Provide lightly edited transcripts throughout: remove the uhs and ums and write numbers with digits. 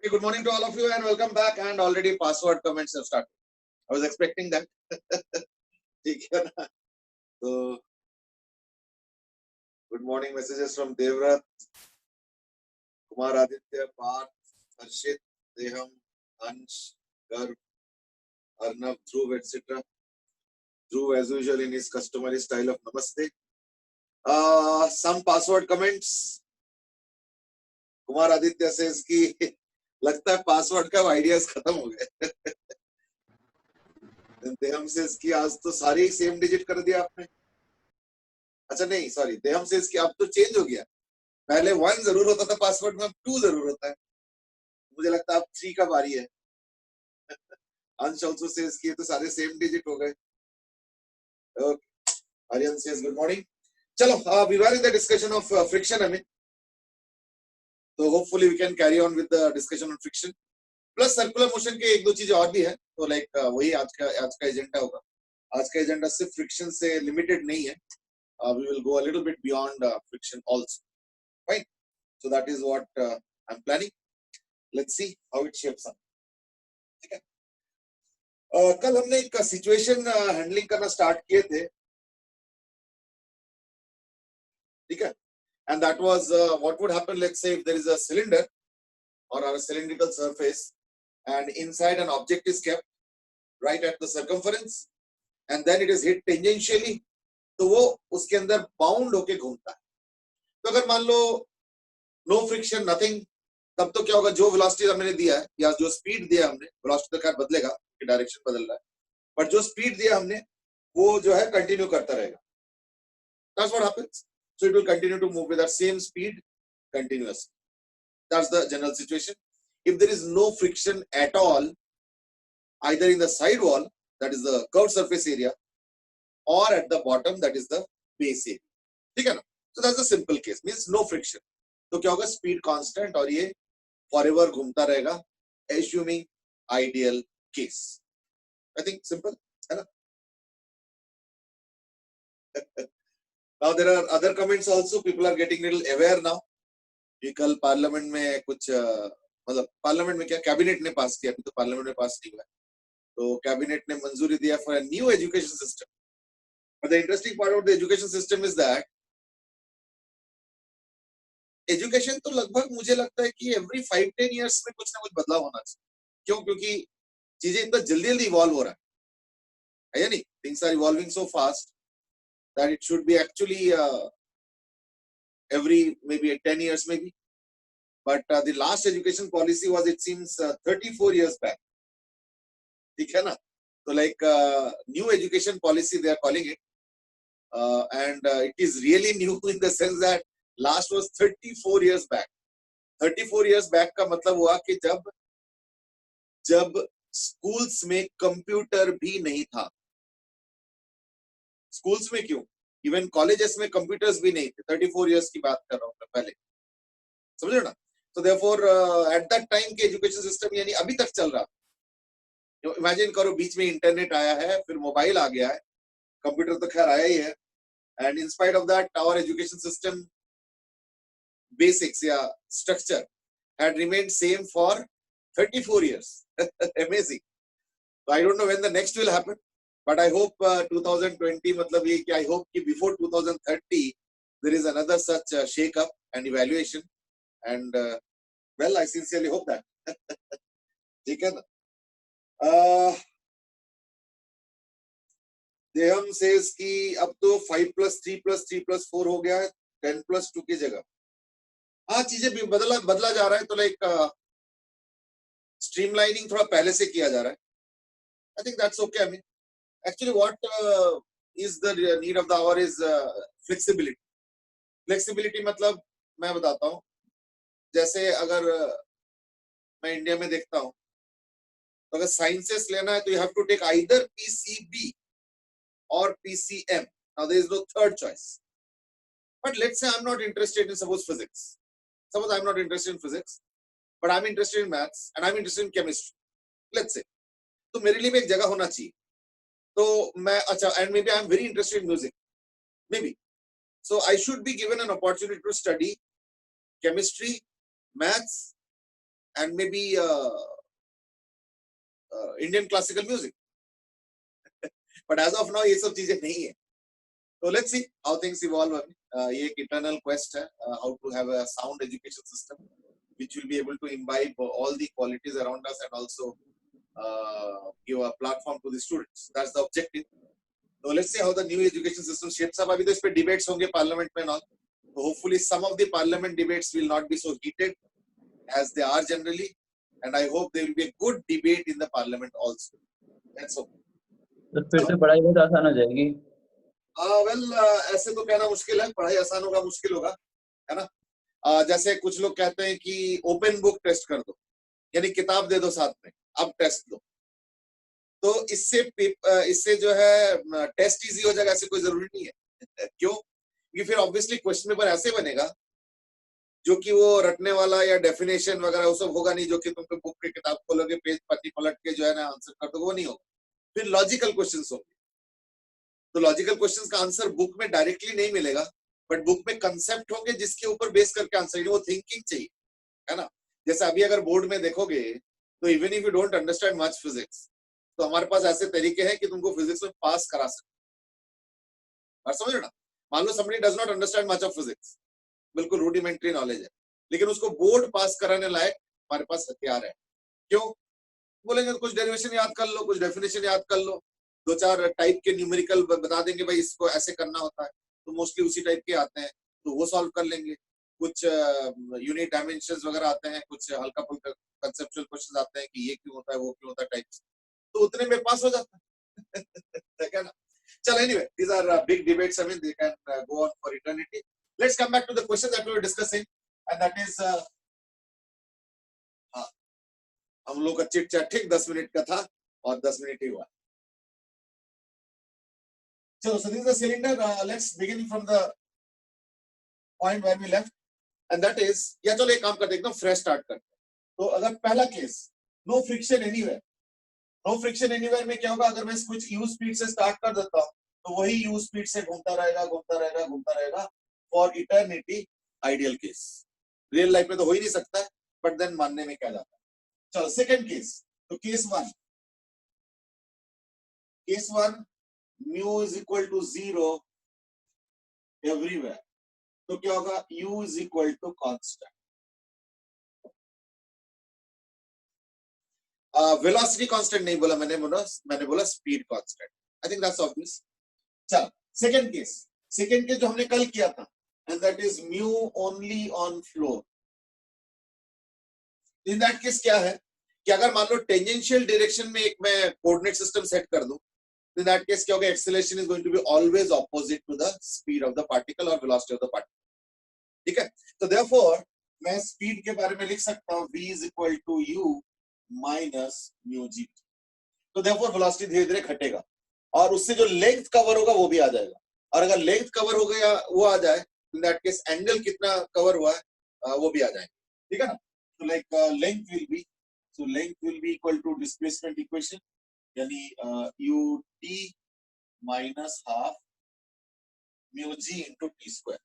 Okay, good morning to all of you and welcome back. And already password comments have started. I was expecting that. ठीक है ना? So, good morning messages from Devrat, Kumar Aditya, Parth, Harshit, Deham, Ansh, Garv, Arnav, Dhruv, etc. Dhruv, as usual, in his customary style of namaste. Some password comments. Kumar Aditya says कि लगता है password का ideas खत्म हो गए. देहम says कि आज तो सारे ही सेम डिजिट कर दिया आपने. अच्छा नहीं, सॉरी, देहम says कि अब तो चेंज हो गया. पहले 1 जरूर होता था पासवर्ड में, अब 2 जरूर होता है. मुझे लगता है अब 3 का बारी है. अंश ऑल्सो सेज कि ये तो सारे सेम डिजिट हो गए. Okay, Aryan says good morning. चलो, we were in the discussion of friction. हमें तो hopefully we can carry on with the discussion on friction. Plus circular motion के एक दो चीजें और भी है. तो लाइक वही आज का एजेंडा होगा. आज का एजेंडा सिर्फ फ्रिक्शन से लिमिटेड नहीं है. We will go a little bit beyond friction also. Fine. So that is what I'm planning. Let's see how it shapes up. ठीक है. कल हमने एक सिचुएशन हैंडलिंग करना स्टार्ट किए थे. ठीक है. And that was what would happen, let's say, if there is a cylinder or a cylindrical surface and inside an object is kept right at the circumference and then it is hit tangentially, तो वो उसके अंदर bound होके घूमता है. तो अगर मान लो नो फ्रिक्शन नथिंग, तब तो क्या होगा, जो वेलोसिटी हमने दिया है या जो स्पीड दिया हमने, वेलोसिटी तो खैर बदलेगा कि डायरेक्शन बदल रहा है, पर जो स्पीड दिया हमने वो जो है कंटिन्यू करता रहेगा. That's what happens. So it will continue to move with that same speed continuously. That's the general situation. If there is no friction at all, either in the side wall, that is the curved surface area, or at the bottom, that is the base area. ठीक है ना? So that's the simple case. Means no friction. तो क्या होगा, speed constant और ये forever घूमता रहेगा, assuming ideal case. I think simple, है ना? Now there are other comments also. People are getting little aware now. कि कल पार्लियामेंट में कुछ मतलब पार्लियामेंट में क्या, कैबिनेट ने पास किया, अभी तो पार्लियामेंट में पास नहीं हुआ है. तो कैबिनेट ने मंजूरी दिया for a new education system. But the interesting part of the education system is that education तो लगभग मुझे लगता है कि एवरी 5-10 इयर्स में कुछ ना कुछ बदलाव होना चाहिए. क्यों? क्योंकि चीजें इतना जल्दी जल्दी इवॉल्व हो रहा है या नहीं. Things are evolving so fast that it should be actually every maybe 10 years maybe. But the last education policy was, it seems, 34 years back. ठीक है ना? So like new education policy they are calling it, and it is really new in the sense that last was 34 years back. 34 years back का मतलब हुआ कि जब schools में computer भी नहीं था. स्कूल्स में क्यों, इवन कॉलेजेस में कंप्यूटर्स भी नहीं थे. 34 इयर्स की बात कर रहा हूँ मैं पहले, समझ रहे हो ना? तो देयरफॉर एट दैट टाइम के एजुकेशन सिस्टम यानी अभी तक चल रहा. इमेजिन करो, बीच में इंटरनेट आया है, फिर मोबाइल आ गया है, कंप्यूटर तो खैर आया ही है, and in spite of that our education system basics या structure had remained same for 34 years. Amazing. So I don't know when the next will happen, but I hope 2020 मतलब ये कि I hope कि before 2030 there is another such shake up and evaluation, and well, I sincerely hope that. ठीक है ना? देहम says कि अब तो 5+3+3+4 हो गया है, 10+2 की जगह. हाँ, चीजें भी बदला जा रहा है. तो लाइक स्ट्रीमलाइनिंग थोड़ा पहले से किया जा रहा है. आई think that's okay. I mean actually what is the need of the our is flexibility. Flexibility मतलब मैं बताता हूँ. जैसे अगर मैं इंडिया में देखता हूँ, तो अगर साइंसेस लेना है तो you have to take either PCB or PCM. Now there is no third choice. But let's say I'm not interested in suppose physics. Suppose I'm not interested in physics, but I'm interested in maths and I'm interested in chemistry. Let's say. तो मेरे लिए भी एक जगह होना चाहिए. तो मैं अच्छा, and maybe I'm very interested in music. Maybe. So I should be given an opportunity to study chemistry, maths, and maybe Indian classical music. But as of now ये सब चीजें नहीं है. So let's see how things evolve. ये एक eternal quest है, how to have a sound education system which will be able to imbibe all the qualities around us and also give a platform to the students. That's the objective. So let's see how the new education system shapes up. अभी तो इस पे debates होंगे parliament में and all. So hopefully some of the parliament debates will not be so heated as they are generally, and I hope there will be a good debate in the parliament also. That's all. तो फिर से पढ़ाई बहुत आसान हो जाएगी. Well, ऐसे तो कहना मुश्किल है, पढ़ाई आसान होगा मुश्किल होगा, है ना. जैसे कुछ लोग कहते हैं कि ओपन बुक टेस्ट कर दो, यानी किताब दे दो साथ में, अब टेस्ट दो. तो इससे जो है टेस्ट इजी हो जाएगा, ऐसे कोई जरूरी नहीं है. क्यों? क्योंकि फिर ऑब्वियसली क्वेश्चन पेपर ऐसे बनेगा जो कि वो रटने वाला या डेफिनेशन वगैरह वो सब होगा नहीं, जो कि तुमको बुक की किताब खोलोगे पेज पत्ती पलट के जो है ना आंसर कर दोगे, वो नहीं होगा. फिर लॉजिकल क्वेश्चंस होंगे. तो लॉजिकल क्वेश्चंस का आंसर बुक में डायरेक्टली नहीं मिलेगा, बट बुक में कंसेप्ट होंगे जिसके ऊपर बेस करके आंसर, वो थिंकिंग चाहिए, है ना. जैसे अभी अगर बोर्ड में देखोगे तो even if you don't understand much physics, तो हमारे पास ऐसे तरीके हैं कि तुमको फिजिक्स में पास करा सकते. और समझ ना, मान लो somebody does not understand much of physics, बिल्कुल रूडिमेंट्री नॉलेज है, लेकिन उसको बोर्ड पास कराने लायक हमारे पास हथियार है. क्यों? बोलेंगे कुछ डेरिवेशन याद कर लो, कुछ डेफिनेशन याद कर लो, दो चार टाइप के न्यूमेरिकल बता देंगे, भाई इसको ऐसे करना होता है, तो मोस्टली उसी टाइप के आते हैं, तो वो सॉल्व कर लेंगे. कुछ यूनिट डायमेंशंस वगैरह आते हैं, कुछ हल्का फुल्का कंसेप्चुअल क्वेश्चंस आते हैं कि ये क्यों होता है, वो क्यों होता है टाइप्स, तो उतने में पास हो जाता है. ठीक है ना. चल, anyway, these are big debates. I mean, they can go on for eternity. Let's come back to the question that we were discussing, and that is हम लोग का चिट चैट ठीक 10 मिनट का था और 10 मिनट ही हुआ. So this is the cylinder. Let's begin from the point where we left, and that is, या चलो एक काम करते हैं, एकदम फ्रेश स्टार्ट करते हैं. तो अगर पहला case, no friction anywhere, no friction anywhere में क्या होगा, अगर मैं कुछ यू स्पीड से स्टार्ट कर देता हूं तो वही यू स्पीड से घूमता रहेगा घूमता रहेगा घूमता रहेगा for eternity. Ideal case. Real life में तो हो ही नहीं सकता है, बट देन मानने में क्या जाता है. चलो सेकंड केस. तो case one mu is equal to 0 everywhere. तो क्या होगा, u is equal to constant. Velocity constant नहीं बोला मैंने बोला speed constant. I think that's obvious. चल सेकंड केस जो हमने कल किया था, and that is mu only on floor. In that case क्या है कि अगर मान लो टेंजेंशियल डायरेक्शन में एक मैं कोऑर्डिनेट सिस्टम सेट कर दूं, in that case क्या होगा, acceleration is going to be always opposite to the speed of the particle और वेलोसिटी ऑफ द पार्टिकल. ठीक है. तो देयरफॉर मैं स्पीड के बारे में लिख सकता हूं v is equal to u minus mu G. तो देयरफॉर वेलोसिटी धीरे धीरे घटेगा और उससे जो लेंथ कवर होगा वो भी आ जाएगा. और अगर लेंथ कवर हो गया वो आ जाए, इन दैट केस एंगल कितना कवर हुआ है वो भी आ जाएगा. ठीक है ना. तो like length will be equal to displacement equation, यानी ut minus half mu G into T square.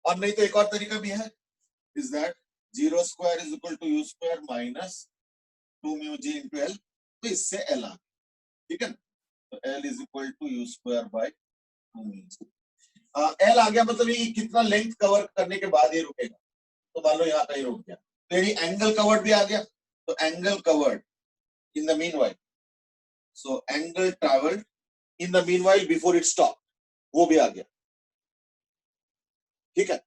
और नहीं तो एक और तरीका भी है, is that 0 square is equal to u square minus 2 mu G into L. तो इससे एल आ गया. ठीक है. तो L is equal to u square by 2 mu G. L आ गया, मतलब ये कितना लेंथ कवर करने के बाद ये रुकेगा. तो मान लो यहाँ कहीं रुक गया, तो यानी एंगल कवर्ड भी आ गया. तो angle covered in the meanwhile, so angle travelled in the meanwhile before it stop, वो भी आ गया. ठीक है.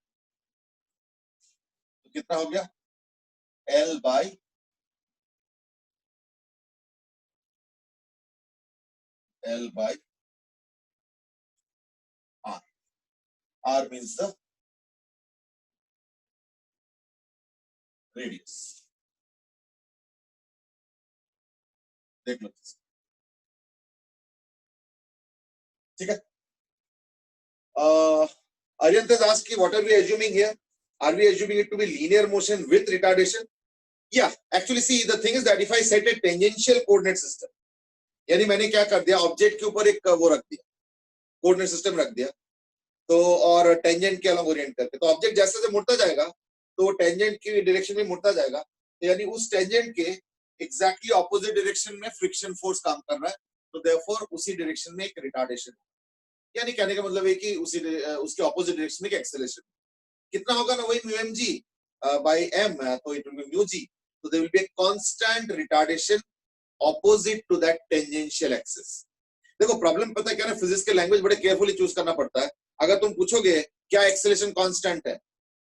तो कितना हो गया, L by R. R means the radius. देख लो. ठीक है. Aryan has asked, what are we assuming here? Are we assuming it to be linear motion with retardation? Yeah, actually see, the thing is that if I set a tangential coordinate system, यानी मैंने क्या कर दिया, object के ऊपर एक वो रख दिया, कोऑर्डिनेट सिस्टम रख दिया, तो और टेंजेंट के अलग ओरिएंट करके, तो ऑब्जेक्ट जैसे जैसे मुड़ता जाएगा तो टेंजेंट की डायरेक्शन में मुड़ता जाएगा, तो यानी उस टेंजेंट के एग्जैक्टली ऑपोजिट डायरेक्शन में फ्रिक्शन फोर्स काम कर रहा है, तो देयरफॉर उसी डायरेक्शन में एक रिटार्डेशन, यानी कहने का मतलब है कि उसके ऑपोजिट डायरेक्शन में एक एक्सेलरेशन कितना होगा ना, वही μmg by m, तो it will be μg, so there will be a constant retardation opposite to that tangential axis. देखो प्रॉब्लम पता है क्या ना, फिजिक्स के लैंग्वेज बड़े केयरफुली चूज करना पड़ता है। अगर तुम पूछोगे क्या एक्सेलरेशन कांस्टेंट है,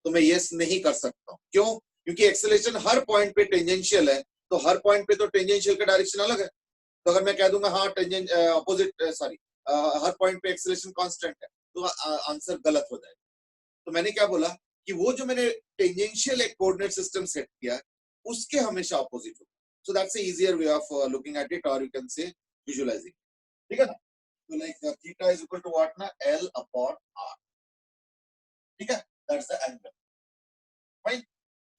तो मैं यस नहीं कर सकता हूं। क्यों? क्योंकि एक्सेलरेशन हर पॉइंट पे टेंजेंशियल है, तो हर पॉइंट पे तो टेंजेंशियल का डायरेक्शन अलग है। तो अगर मैं कह दूंगा हाँ टेंजेंट ऑपोजिट सॉरी हर पॉइंट पे एक्सेलरेशन कांस्टेंट है, तो आंसर गलत हो जाएगा। तो मैंने क्या बोला कि वो जो मैंने टेंजेंशियल एक कोऑर्डिनेट सिस्टम सेट किया है, उसके हमेशा ऑपोजिट होगा। So that's a easier way of looking at it, और यू कैन से विजुअलाइजिंग, ठीक है ना। तो like theta is equal to what ना, L अपॉन R, ठीक है, दैट्स द एंगल, फाइन।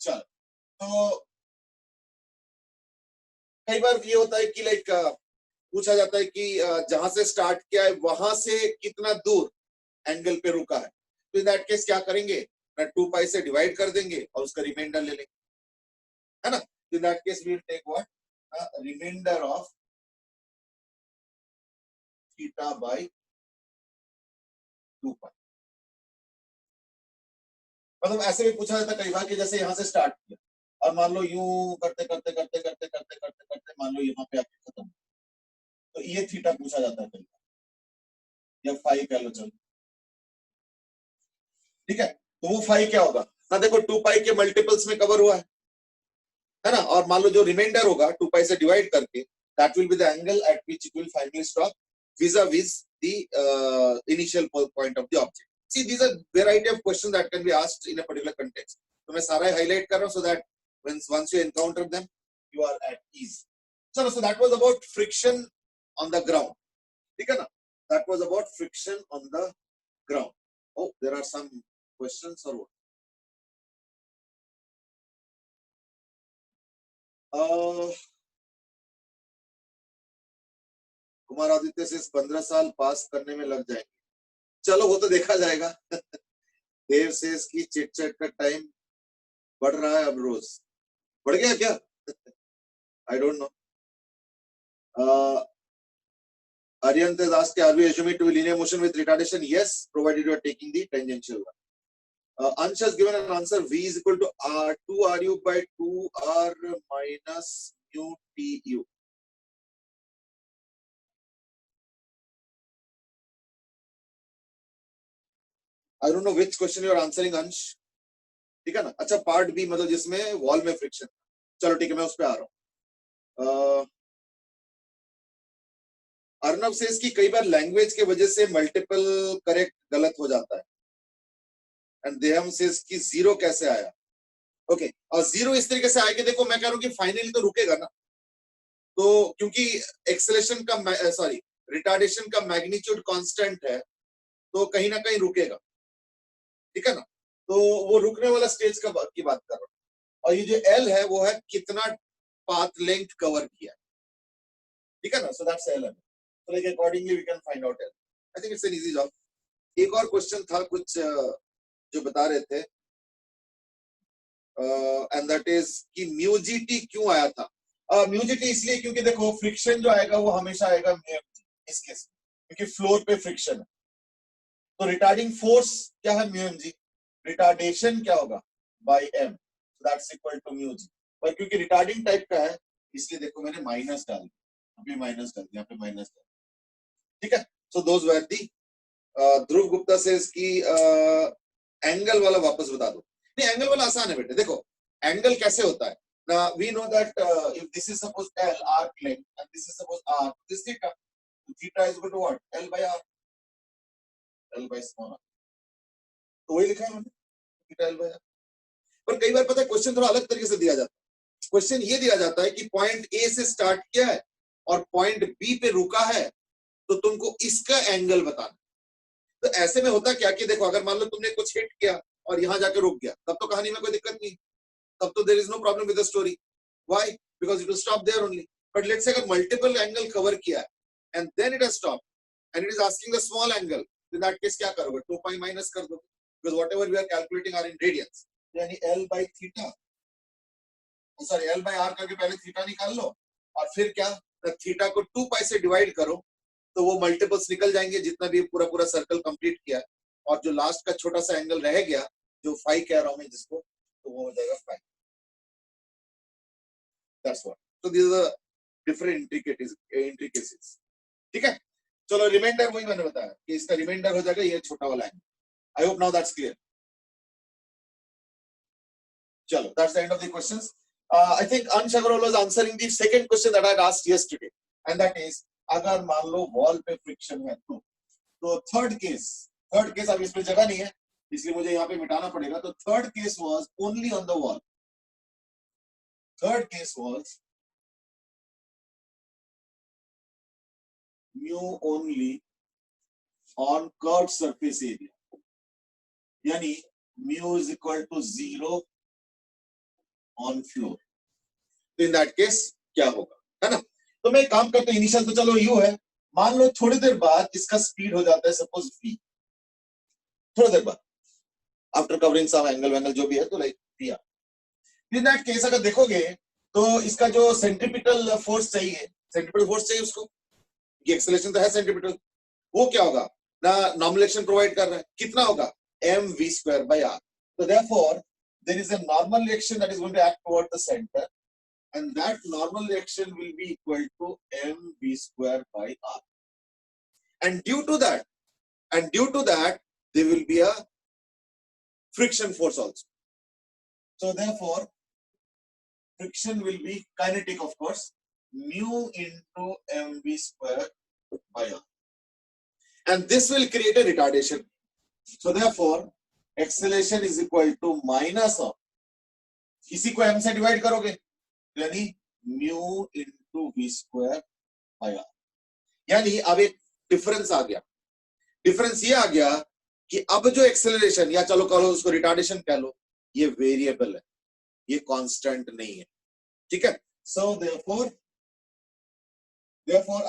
चलो, तो कई बार ये होता है कि लाइक पूछा जाता है कि जहां से स्टार्ट किया है वहां से कितना दूर एंगल पे रुका है, तो इन दैट केस क्या करेंगे ना, 2 पाई से डिवाइड कर देंगे और उसका रिमाइंडर ले लेंगे, है ना। तो in that case we will take what, reminder of theta by 2 pi. मतलब ऐसे भी पूछा जाता है कई बार कि जैसे यहाँ से स्टार्ट किया और मान लो यूं करते करते करते करते करते करते करते मान लो यहाँ पे आके खत्म, तो ये थीटा पूछा जाता है कई बार, या फाई कह लो, चलो ठीक है। तो वो फाई क्या होगा ना, देखो 2 पाई के मल्टीपल्स में कवर हुआ है ना, और मान लो जो रिमाइंडर होगा 2 पाई से डिवाइड करके, that will be the angle at which it will finally stop vis-a-vis the initial point of the object. See, these are variety of questions that can be asked in a particular context. तो मैं सारा highlight कर रहा हूं so that once you encounter them, you are at ease. So that was about friction on the ground. ठीक है ना? That was about friction on the ground. Oh, there are some questions or what? Kumar Aditya से 15 साल पास करने में लग जाएंगे, चलो वो तो देखा जाएगा। देव से इसकी चिट चैट का टाइम बढ़ रहा है अब रोज, बढ़ गया क्या? आई don't no. Aryan has asked, are we assuming to be linear motion with retardation? Yes, provided you are taking the tangential one. Ansh has given an answer, V is equal to R 2RU by 2R minus mu TU. I don't know which question you are answering, Ansh. ठीक है ना। अच्छा, part B मतलब जिसमें wall में friction, चलो ठीक है, मैं उस पर आ रहा हूँ। अर्नब से इसकी कई बार लैंग्वेज के वजह से मल्टीपल करेक्ट गलत हो जाता है, एंड देहम से इसकी 0 कैसे आया? ओके, और 0 इस तरीके से आया कि देखो मैं कह रहा हूँ कि फाइनली तो रुकेगा ना, तो क्योंकि एक्सेलरेशन का सॉरी रिटार्डेशन का मैग्नीट्यूड कांस्टेंट है, तो कहीं ना कहीं रुकेगा, ठीक है ना। तो वो रुकने वाला स्टेज की बात कर रहा हूँ, और ये जो एल है वो है कितना पाथ लेंथ कवर किया, ठीक है ना। So that's L, so like accordingly we can find out L. I think it's an easy job. एक और क्वेश्चन था कुछ जो बता रहे थे, एंड दैट इज कि म्यूजीटी क्यों आया था। म्यूजीटी इसलिए क्योंकि देखो फ्रिक्शन जो आएगा वो हमेशा आएगा म्यूएमजी इस केस में, क्योंकि फ्लोर पे फ्रिक्शन है, तो रिटार्डिंग फोर्स क्या है म्यूएमजी, रिटार्डेशन क्या होगा by M, so that's equal to mu G. पर क्योंकि रिटार्डिंग टाइप का है इसलिए देखो मैंने माइनस डाल दिया, अभी माइनस डाल दिया, यहाँ पे माइनस डाल, ठीक है। सो दोज वर दी। ध्रुव गुप्ता से इसकी एंगल वाला वापस बता दो। नहीं, एंगल वाला आसान है बेटे, देखो एंगल कैसे होता है ना, we know that if this is suppose L arc length and this is suppose R, this theta, theta is equal to what, L by R, L by small r, तो वही लिखा है मैंने, थीटा L by R। पर कई बार पता है question थोड़ा अलग तरीके से दिया जाता है। क्वेश्चन ये दिया जाता है कि पॉइंट ए से स्टार्ट किया है और पॉइंट बी पे रुका है, तो तुमको इसका एंगल बताना। तो ऐसे में होता क्या कि देखो अगर मान लो तुमने कुछ हिट किया और यहां जाकर रुक गया, तब तो कहानी में कोई दिक्कत नहीं, तब तो there is no problem with the story. Why? Because it will stop there only. But let's say अगर मल्टीपल एंगल कवर किया है and then it has stop, and it is asking the small angle. In that case क्या करोगे? 2 pi minus कर दो, because whatever we are calculating are in radians. यानी L by theta, sorry L by r करके पहले theta निकाल लो और फिर क्या, थीटा को 2 pi से डिवाइड करो तो वो मल्टीपल्स निकल जाएंगे जितना भी पूरा पूरा सर्कल कंप्लीट किया, और जो लास्ट का छोटा सा एंगल रह गया जो 5 कह रहा हूं मैं जिसको, तो वो हो जाएगा 5. That's what. So these are the different intricacies. ठीक है, चलो रिमाइंडर वही मैंने बताया कि इसका रिमाइंडर हो जाएगा ये छोटा वाला angle. I hope now that's clear. चलो, that's the end of the questions. I think Ansh Agarwal was answering the second question that I had asked yesterday, and that is अगर मान लो वॉल पे friction है तो third case अब इसमें जगह नहीं है इसलिए मुझे यहाँ पे मिटाना पड़ेगा. तो third case was only on the wall. Third case was mu only on curved surface area, यानी mu is equal to 0 on floor. तो इन दैट केस क्या होगा, है ना. तो मैं काम करता हूं, इनिशियल तो चलो यू है, मान लो थोड़ी देर बाद इसका स्पीड हो जाता है सपोज v, थोड़ी देर बाद आफ्टर कवरिंग सम एंगल जो भी है, तो like v. In that case अगर देखोगे तो इसका जो सेंट्रीपिटल फोर्स चाहिए उसको, ये एक्सेलरेशन तो है सेंट्रीपिटल, वो क्या होगा ना, नॉर्मल एक्शन प्रोवाइड कर रहा है, कितना होगा mv²/r. So therefore there is a normal reaction that is going to act toward the center, and that normal reaction will be equal to mv²/r. And due to that there will be a friction force also. So therefore friction will be kinetic, of course, mu into mv²/r, and this will create a retardation. So therefore acceleration is equal to minus of, इसी को m से divide करोगे यानी mu into v²/r. यानी अब एक difference आ गया. Difference ये आ गया कि अब जो एक्सेलरेशन, या चलो कहो उसको रिटार्डेशन कह लो, ये वेरिएबल है, ये कांस्टेंट नहीं है. ठीक है. So therefore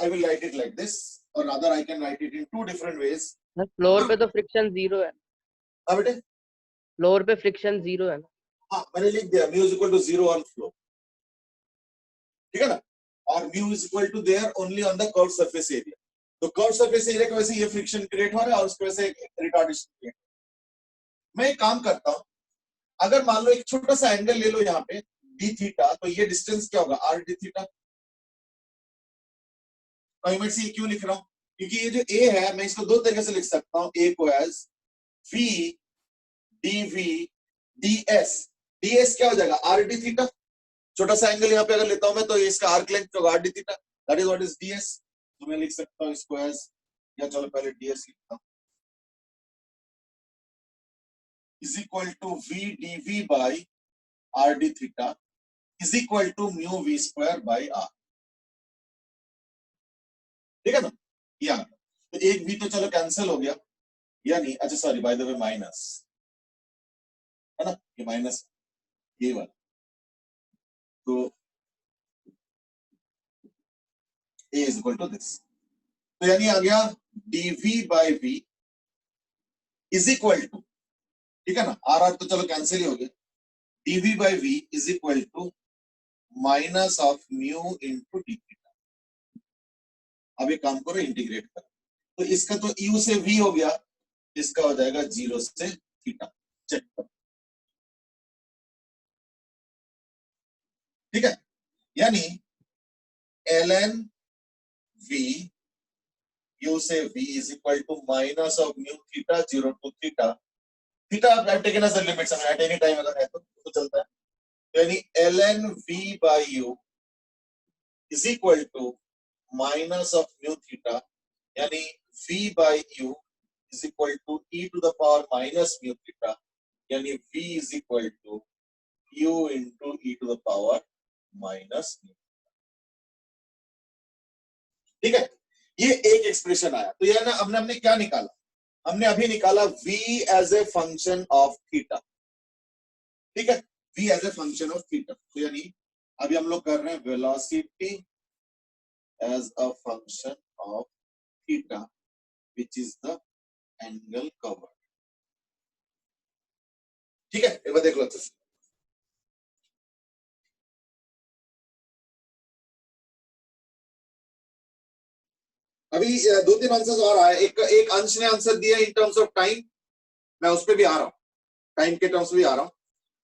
I will write it like this, or rather I can write it in two different ways. Floor पे तो फ्रिक्शन 0 है. हाँ बेटे, फ्लोर पे फ्रिक्शन 0 है ना. हाँ मैंने लिख दिया mu is equal to 0 on floor, ठीक है ना, और mu is equal to there only on the curved surface area. तो कर्व सरफेस एरिया की वजह से ये फ्रिक्शन क्रिएट हो रहा है और उसकी वजह से रिटार्डेशन क्रिएट. मैं एक काम करता हूं, अगर मान लो एक छोटा सा एंगल ले लो यहाँ पे d थीटा, तो ये डिस्टेंस क्या होगा r d थीटा. मैं से क्यों लिख रहा हूं, क्योंकि ये जो a है मैं इसको दो तरीके से लिख सकता हूं. a को as v dv ds. ds क्या हो जाएगा r d थीटा. छोटा सा एंगल यहाँ पे अगर लेता हूं मैं तो ये इसका आर्क लेंथ होगा r d theta. That is what is ds. तो मैं लिख सकता हूं इसको एज, या चलो पहले ds लिखता हूं, is equal to v dv by r d theta is equal to mu v²/r. ठीक है ना. या तो एक v तो चलो कैंसिल हो गया, यानी अच्छा sorry by the way minus है ना, ये माइनस ये वाला, तो a is equal to this. तो यानी आ गया dv by v is equal to, ठीक है ना, r तो चलो कैंसिल ही हो गया, dv by v is equal to minus of mu into d theta. अब ये काम करो इंटीग्रेट करो, तो इसका तो u से v हो गया, इसका हो जाएगा 0 से थीटा. चेक करो, ठीक है. यानी ln v u से v is equal to minus of mu theta 0 to theta. Theta I have taken as the limits at any time अगर है तो चलता है. यानी ln v by u is equal to minus of mu theta, यानी v by u is equal to e to the power minus mu theta, यानी v is equal to u into e to the power minus mu. ठीक है. ये एक expression आया. तो यार ना हमने क्या निकाला, हमने अभी निकाला v as a function of theta. ठीक है, v as a function of theta. तो यानी अभी हम लोग कर रहे हैं velocity as a function of theta which is the angle covered. ठीक है, एक बार देख लो अच्छे से। अभी दो तीन आंसर्स और आए। एक अंश ने आंसर दिया इन टर्म्स ऑफ टाइम, मैं उस पर भी आ रहा हूँ, टाइम के टर्म्स भी आ रहा हूँ।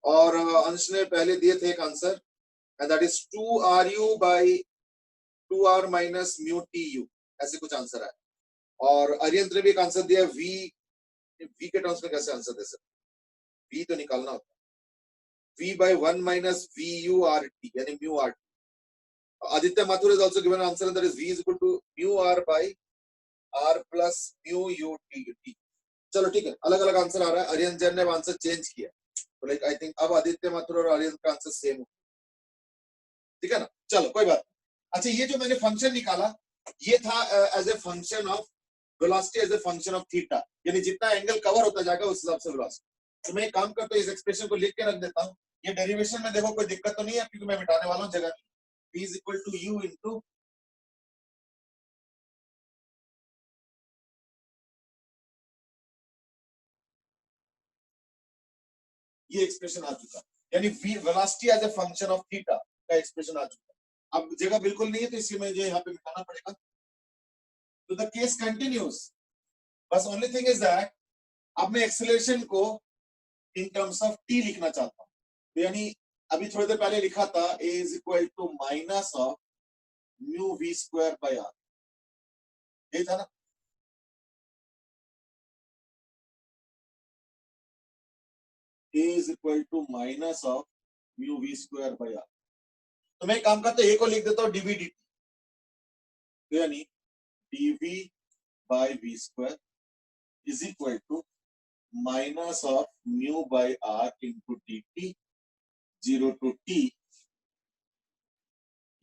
और अंश ने पहले दिए थे एक answer, and that is 2RU by 2R minus mu TU, ऐसे कुछ आंसर है। और अरियंत ने भी एक आंसर दिया, V के टर्म्स में कैसे आंसर दे सकते, V तो निकालना होता है, V by 1 minus VU RT यानी mu RT। Aditya Mathur has also given an answer, and that is V is equal to mu R by R plus mu U T। चलो ठीक है, अलग अलग आंसर आ रहा है। अरियंत जैन ने आंसर चेंज किया, तो लाइक आई थिंक अब आदित्य माथुर और अरियंत का आंसर सेम हो, ठीक है ना। चलो कोई बात। अच्छा, ये जो मैंने फंक्शन निकाला ये था as a function of velocity, as a function of theta, यानी जितना एंगल कवर होता जाएगा उस हिसाब से वेलोसिटी। तो मैं एक काम करता हूँ, इस एक्सप्रेशन को लिख के रख देता हूँ। ये डेरिवेशन में देखो कोई दिक्कत तो नहीं है, क्योंकि मैं मिटाने वाला हूँ जगह। V is equal to U into ये एक्सप्रेशन आ चुका, यानी velocity as a function of theta का एक्सप्रेशन आ चुका। अब जगह बिल्कुल नहीं है, तो इसलिए मुझे यहाँ पे मिटाना पड़ेगा। तो द केस कंटिन्यूज, बस ओनली थिंग इज दैट अब मैं एक्सेलरेशन को इन टर्म्स ऑफ टी लिखना चाहता हूँ। तो यानी अभी थोड़ी देर पहले लिखा था a is equal to minus of mu v square by r, यही था ना। a is equal to minus of mu v square by r। तो मैं काम करता हूँ, a को लिख देता हूँ dv dt, तो यानी dv by v square is equal to minus of mu by r into dt 0 to t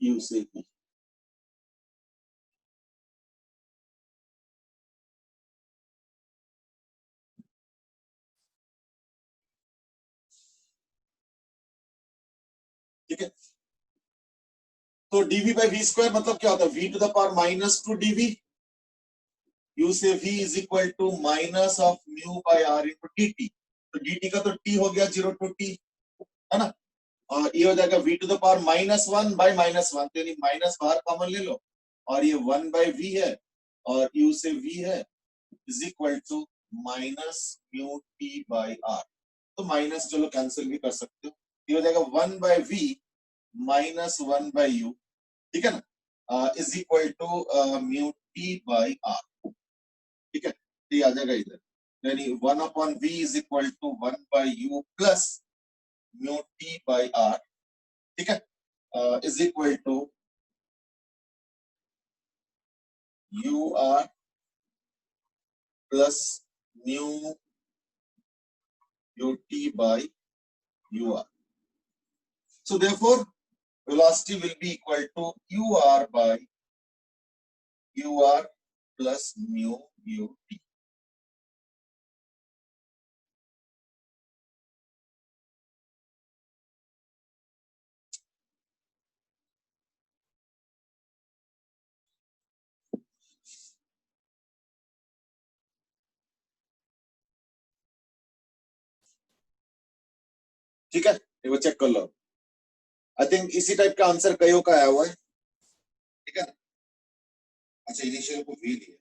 u से v। ठीक है, तो dv बाय v स्क्वायर मतलब क्या होता है, v to the power minus 2 dv, u से v is equal to minus of mu by r into dt। तो dt का तो t हो गया 0 to t, है ना। और ये हो जाएगा v to the power minus 1 by minus 1, तो यानी माइनस बाहर कॉमन ले लो, और ये 1 बाय v है, और u से v है, is equal to minus mu t by r। तो माइनस चलो कैंसिल भी कर सकते हो, ये हो जाएगा 1 by v minus 1 by u, ठीक है ना, is equal to mu t by r। ठीक है, तो ये आ जाएगा इधर, यानी 1 upon v is equal to 1 by u plus mu t by r, ठीक है, is equal to u r plus mu u t by u r। So therefore velocity will be equal to u r by u r plus mu u t। ठीक है, ये वो check कर लो। I think इसी type का answer कईयों का आया हुआ है, ठीक है। अच्छा, इनिशियल को v लिया,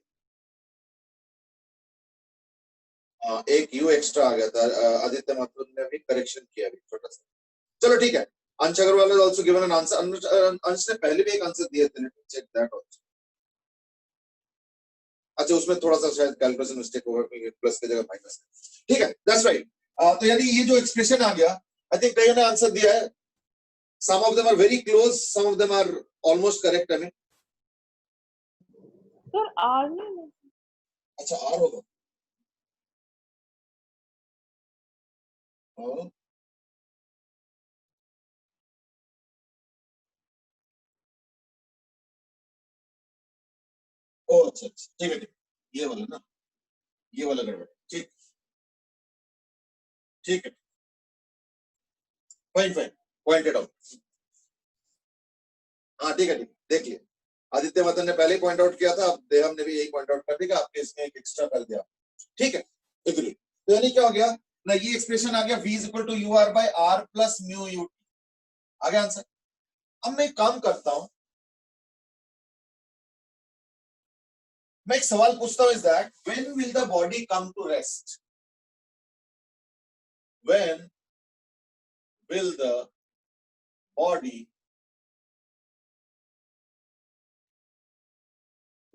एक u एक्स्ट्रा आ गया था, आदित्य माथुर ने भी करेक्शन किया अभी छोटा सा। चलो ठीक है, अंश Agarwal has also given an answer। अंश ने पहले भी एक आंसर दिए थे, let me check that also. अच्छा, उसमें थोड़ा सा शायद कैलकुलेशन मिस्टेक होगा, प्लस की जगह माइनस है, ठीक है, दैट्स राइट। तो यानी ये जो एक्सप्रेशन आ गया, आई थिंक कईयों ने आंसर दिया है। Some of them are very close, some of them are almost correct. I mean sir are नहीं, अच्छा आर होगा, हाँ। ओ अच्छा अच्छा, ठीक है ठीक है, ये वाला ना, ये वाला गड़बड़, ठीक ठीक है, फाइन फाइन, पॉइंटेड आउट। हाँ ठीक है ठीक है, देख लिया। आदित्य मदन ने पहले पॉइंट आउट किया था, अब देवम ने भी यही पॉइंट आउट कर दिया, आपके इसमें एक एक्स्ट्रा कर दिया, ठीक है, एग्री। तो यानी क्या हो गया ना, ये एक्सप्रेशन आ गया v is equal to you are by are plus mu U T, आ गया आंसर। अब मैं एक काम करता हूं, मैं एक सवाल पूछता हूं, is that when will the body come to rest, when will the body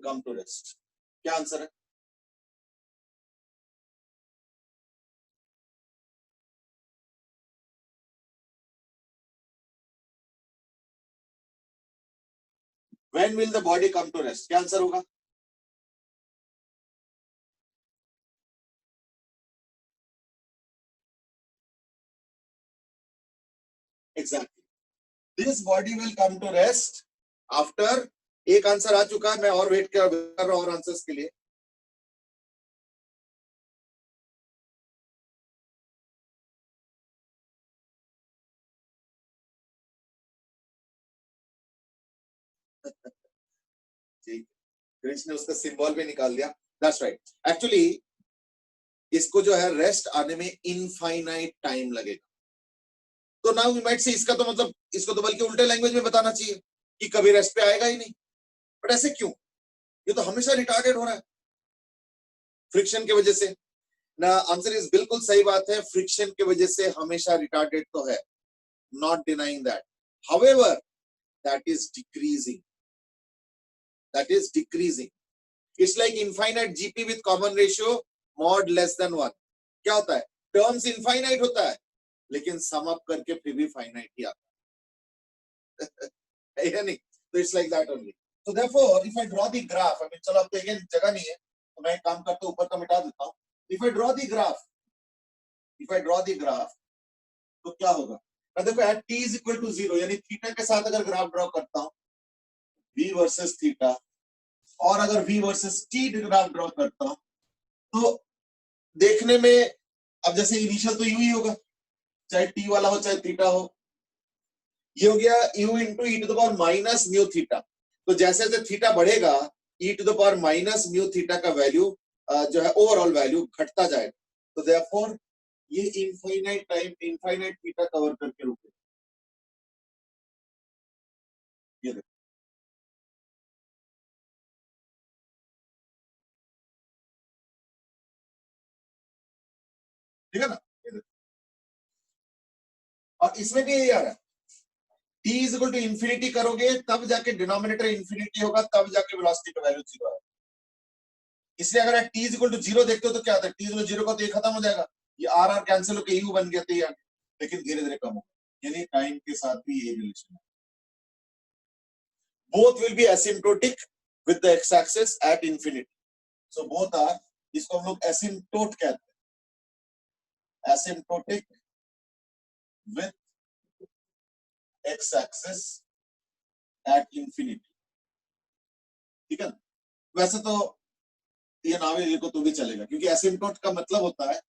come to rest, क्या आंसर है? When will the body come to rest? क्या आंसर होगा? Exactly. This body will come to rest after, एक answer आ चुका है, मैं और वेट कर रहा हूं और आंसर्स के लिए। ठीक, कृष्ण ने उसका सिंबल भी निकाल दिया, दैट्स राइट। एक्चुअली इसको जो है रेस्ट आने में इनफाइनाइट टाइम लगेगा। तो नाउ वी माइट से, इसका तो मतलब, इसको तो बल्कि उल्टे लैंग्वेज में बताना चाहिए कि कभी रेस्ट पे आएगा ही नहीं, बट ऐसे क्यों? ये तो हमेशा रिटार्डेड हो रहा है फ्रिक्शन की वजह से ना। आंसर इज बिल्कुल सही बात है, फ्रिक्शन की वजह से हमेशा रिटार्डेड तो है, not denying that, however that is decreasing, that is decreasing. It's like infinite GP with common ratio mod less than 1. क्या होता है? Terms infinite होता है, लेकिन sum up करके फिर भी finite ही आता है, या नहीं? तो it's like that only. So therefore, if I draw the graph, I mean, चलो अब तो again जगह नहीं है, तो मैं एक काम करता हूँ, ऊपर का मिटा देता हूँ। If I draw the graph, तो क्या होगा? मैं देखो at t is equal to 0, यानी थीटा के साथ अगर ग्राफ ड्रॉ करता हूँ, v वर्सेस थीटा, और अगर v versus t graph draw करता हूं, तो देखने में अब जैसे इनिशियल तो u ही होगा, चाहे t वाला हो चाहे थीटा हो, ये हो गया u into E to the power minus mu theta. तो जैसे जैसे थीटा बढ़ेगा, E to the power minus mu theta का वैल्यू जो है ओवरऑल वैल्यू घटता जाएगा। तो देयरफॉर ये infinite time, infinite theta cover करके रुकेगा। ये देखो, ठीक है ना, ये देखो, और इसमें भी यही आ रहा है, t is equal to infinity करोगे तब जाके डिनोमिनेटर इंफिनिटी होगा, तब जाके वेलोसिटी का वैल्यू 0 है। इसलिए अगर t इज इक्वल टू 0 देखते हो तो क्या आता है, t इज इक्वल टू 0 का तो ये खत्म हो जाएगा, ये r कैंसिल होकर u बन गया, तो ये लेकिन धीरे धीरे कम होगा, यानी टाइम के साथ भी ये रिलेशन है। Both will be asymptotic with the x axis at infinity, so both are, इसको हम लोग एसिम्प्टोट कहते हैं, asymptotic with x axis at infinity, ठीक है। वैसे तो ये नाम ही देखो तो भी चलेगा, क्योंकि एसिम्प्टोट का मतलब होता है,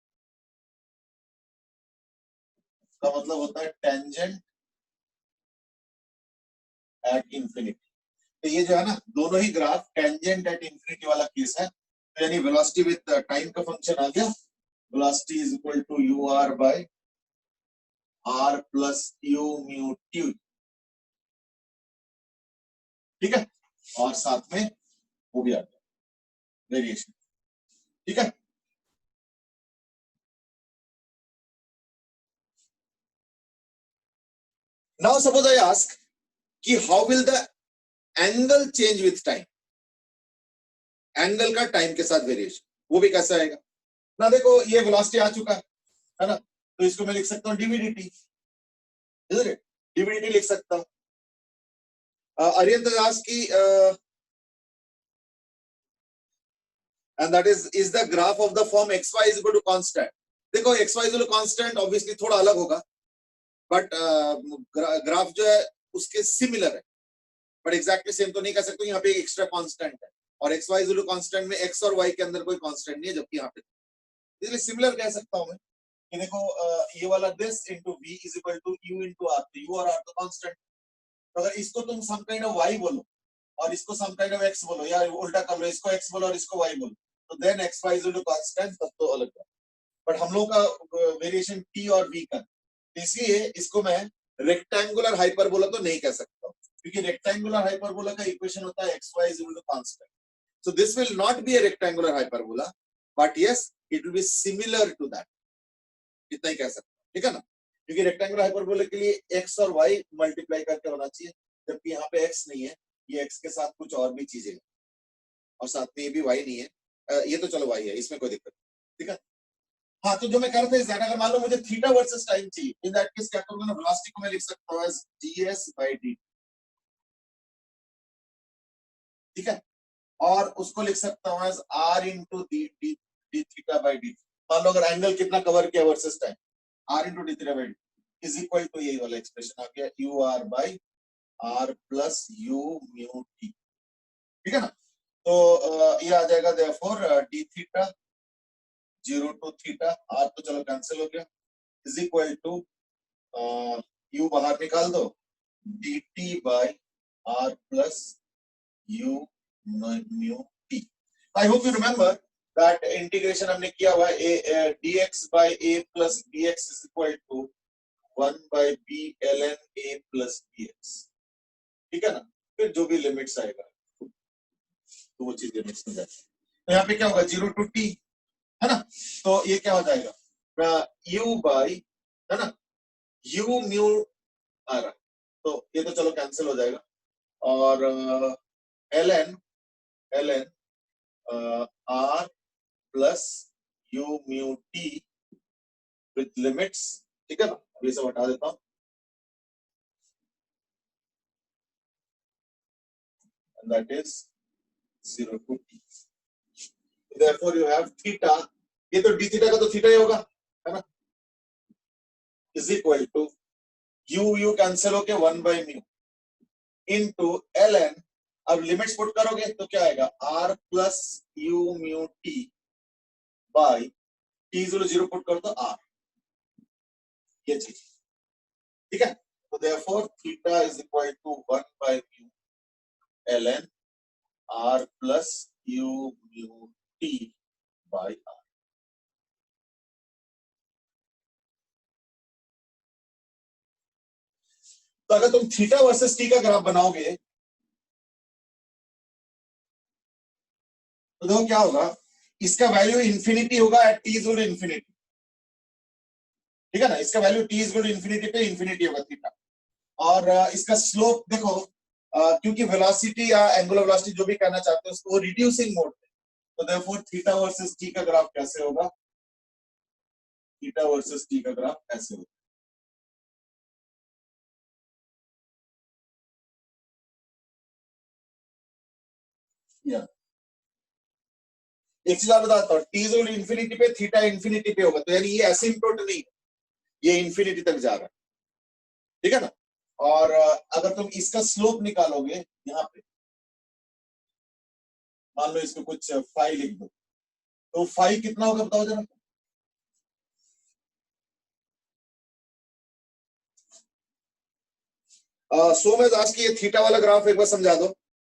टेंजेंट एट इंफिनिटी। तो ये जो है ना, दोनों ही ग्राफ टेंजेंट एट इंफिनिटी वाला केस है, तो यानी वेलोसिटी विद टाइम का फंक्शन आ गया, velocity is equal to you are by are plus u mu t, ठीक है, और साथ में वो भी आ गया वेरिएशन, ठीक है। नाउ सपोज आई आस्क कि how will the angle change with time, angle का टाइम के साथ वेरिएशन, वो भी कैसे आएगा ना। देखो ये वेलोसिटी आ चुका है ना, तो इसको मैं लिख सकता हूँ डीवीडीटी, डीवीडीटी लिख सकता हूँ। अरियंत दास की and that is the graph of the form xy is equal to constant। देखो xy is equal to constant obviously थोड़ा अलग होगा, बट ग्राफ जो है उसके सिमिलर है, बट एग्जैक्टली सेम तो नहीं कह सकते, यहाँ पे एक एक्स्ट्रा कांस्टेंट है, और एक्स वाई इज कांस्टेंट में एक्स और वाई के अंदर कोई कांस्टेंट नहीं है, जबकि यहाँ पे, इसलिए सिमिलर कह सकता हूँ मैं कि देखो ये वाला this into v is equal to u into r, तो u और r तो कांस्टेंट, तो अगर इसको तुम सम काइंड ऑफ y बोलो और इसको सम काइंड ऑफ x बोलो, या उल्टा कर लो, इसको x बोलो और इसको y बोलो, तो then x y is equal to constant, तब तो अलग बात। बट हम लोगों का वेरिएशन t और v का, इसलिए इसको मैं रेक्टेंगुलर हाइपरबोला तो नहीं कह सकता, क्योंकि रेक्टेंगुलर हाइपरबोला का इक्वेशन होता है xy is equal to constant. So this will not be a rectangular hyperbola, but yes it will be similar to that, इतना ही कह सकता हूं, ठीक है ना, क्योंकि रेक्टेंगुलर हाइपरबोला के लिए x और y मल्टीप्लाई करके होना चाहिए, जबकि यहाँ पे x नहीं है, ये x के साथ कुछ और भी चीजें हैं, और साथ में ये भी y नहीं है, ये तो चलो y है, इसमें कोई दिक्कत नहीं, ठीक है। हाँ, तो जो मैं कर रहा था, अगर मान लो मुझे थीटा वर्सेस टाइम चाहिए, इन दैट केस क्या करूंगा ना, वेलोसिटी को मैं लिख सकता हूँ एज ds by dt, ठीक है, और उसको लिख सकता हूँ एज r into d थीटा by dt। मान लो अगर एंगल कितना कवर किया versus time, r into d थीटा by dt is equal to यही वाला एक्सप्रेशन आ गया, ur by r plus u mu t, ठीक है ना। तो ये आ जाएगा therefore d theta 0 to theta, r तो चलो कैंसिल हो गया, इज इक्वल टू u बाहर निकाल दो, dt by r plus u mu t। I hope you remember that integration हमने किया हुआ है, dx by a plus dx is equal to 1 by b ln a plus dx, ठीक है ना। फिर जो भी लिमिट्स आएगा तो वो चीज लिमिट्स में जाएगी, तो यहाँ पे क्या होगा 0 to t, है ना, तो ये क्या हो जाएगा u by, है ना, u mu आ रहा, तो ये तो चलो कैंसिल हो जाएगा, और ln r plus u mu t with limits, ठीक है ना, अभी सब हटा देता हूं, and that is 0 to t, therefore you have theta, ये तो d थीटा का तो थीटा ही होगा, है ना, is equal to u cancel होके 1 by mu इनटू ln, अब लिमिट्स पुट करोगे तो क्या आएगा r plus u mu t by t 0 put कर दो r, ये चीज, ठीक है, तो therefore थीटा is equal to 1 by mu ln r plus u mu t by r। तो अगर तुम थीटा वर्सेस टी का ग्राफ बनाओगे तो देखो क्या होगा, इसका वैल्यू इंफिनिटी होगा at t is equal to infinity, ठीक है ना, इसका value t is equal to infinity पे इंफिनिटी होगा थीटा, और इसका स्लोप देखो, क्योंकि वेलोसिटी या एंगुलर वेलोसिटी जो भी कहना चाहते हो उसको रिड्यूसिंग मोड पे, तो देयरफॉर थीटा वर्सेस टी का ग्राफ कैसे होगा, थीटा वर्सेस टी का ग्राफ ऐसे होगा, या एक चीज आप बताता हूँ, t is equal to infinity पे थीटा इंफिनिटी पे होगा, तो यानी ये एसिम्प्टोट नहीं, ये इंफिनिटी तक जा रहा है, ठीक है ना, और अगर तुम इसका स्लोप निकालोगे यहाँ पे, मान लो इसको कुछ फाई लिख दो, तो फाई कितना होगा बताओ जरा, सो मैं आज की ये थीटा वाला ग्राफ एक बार समझा दो,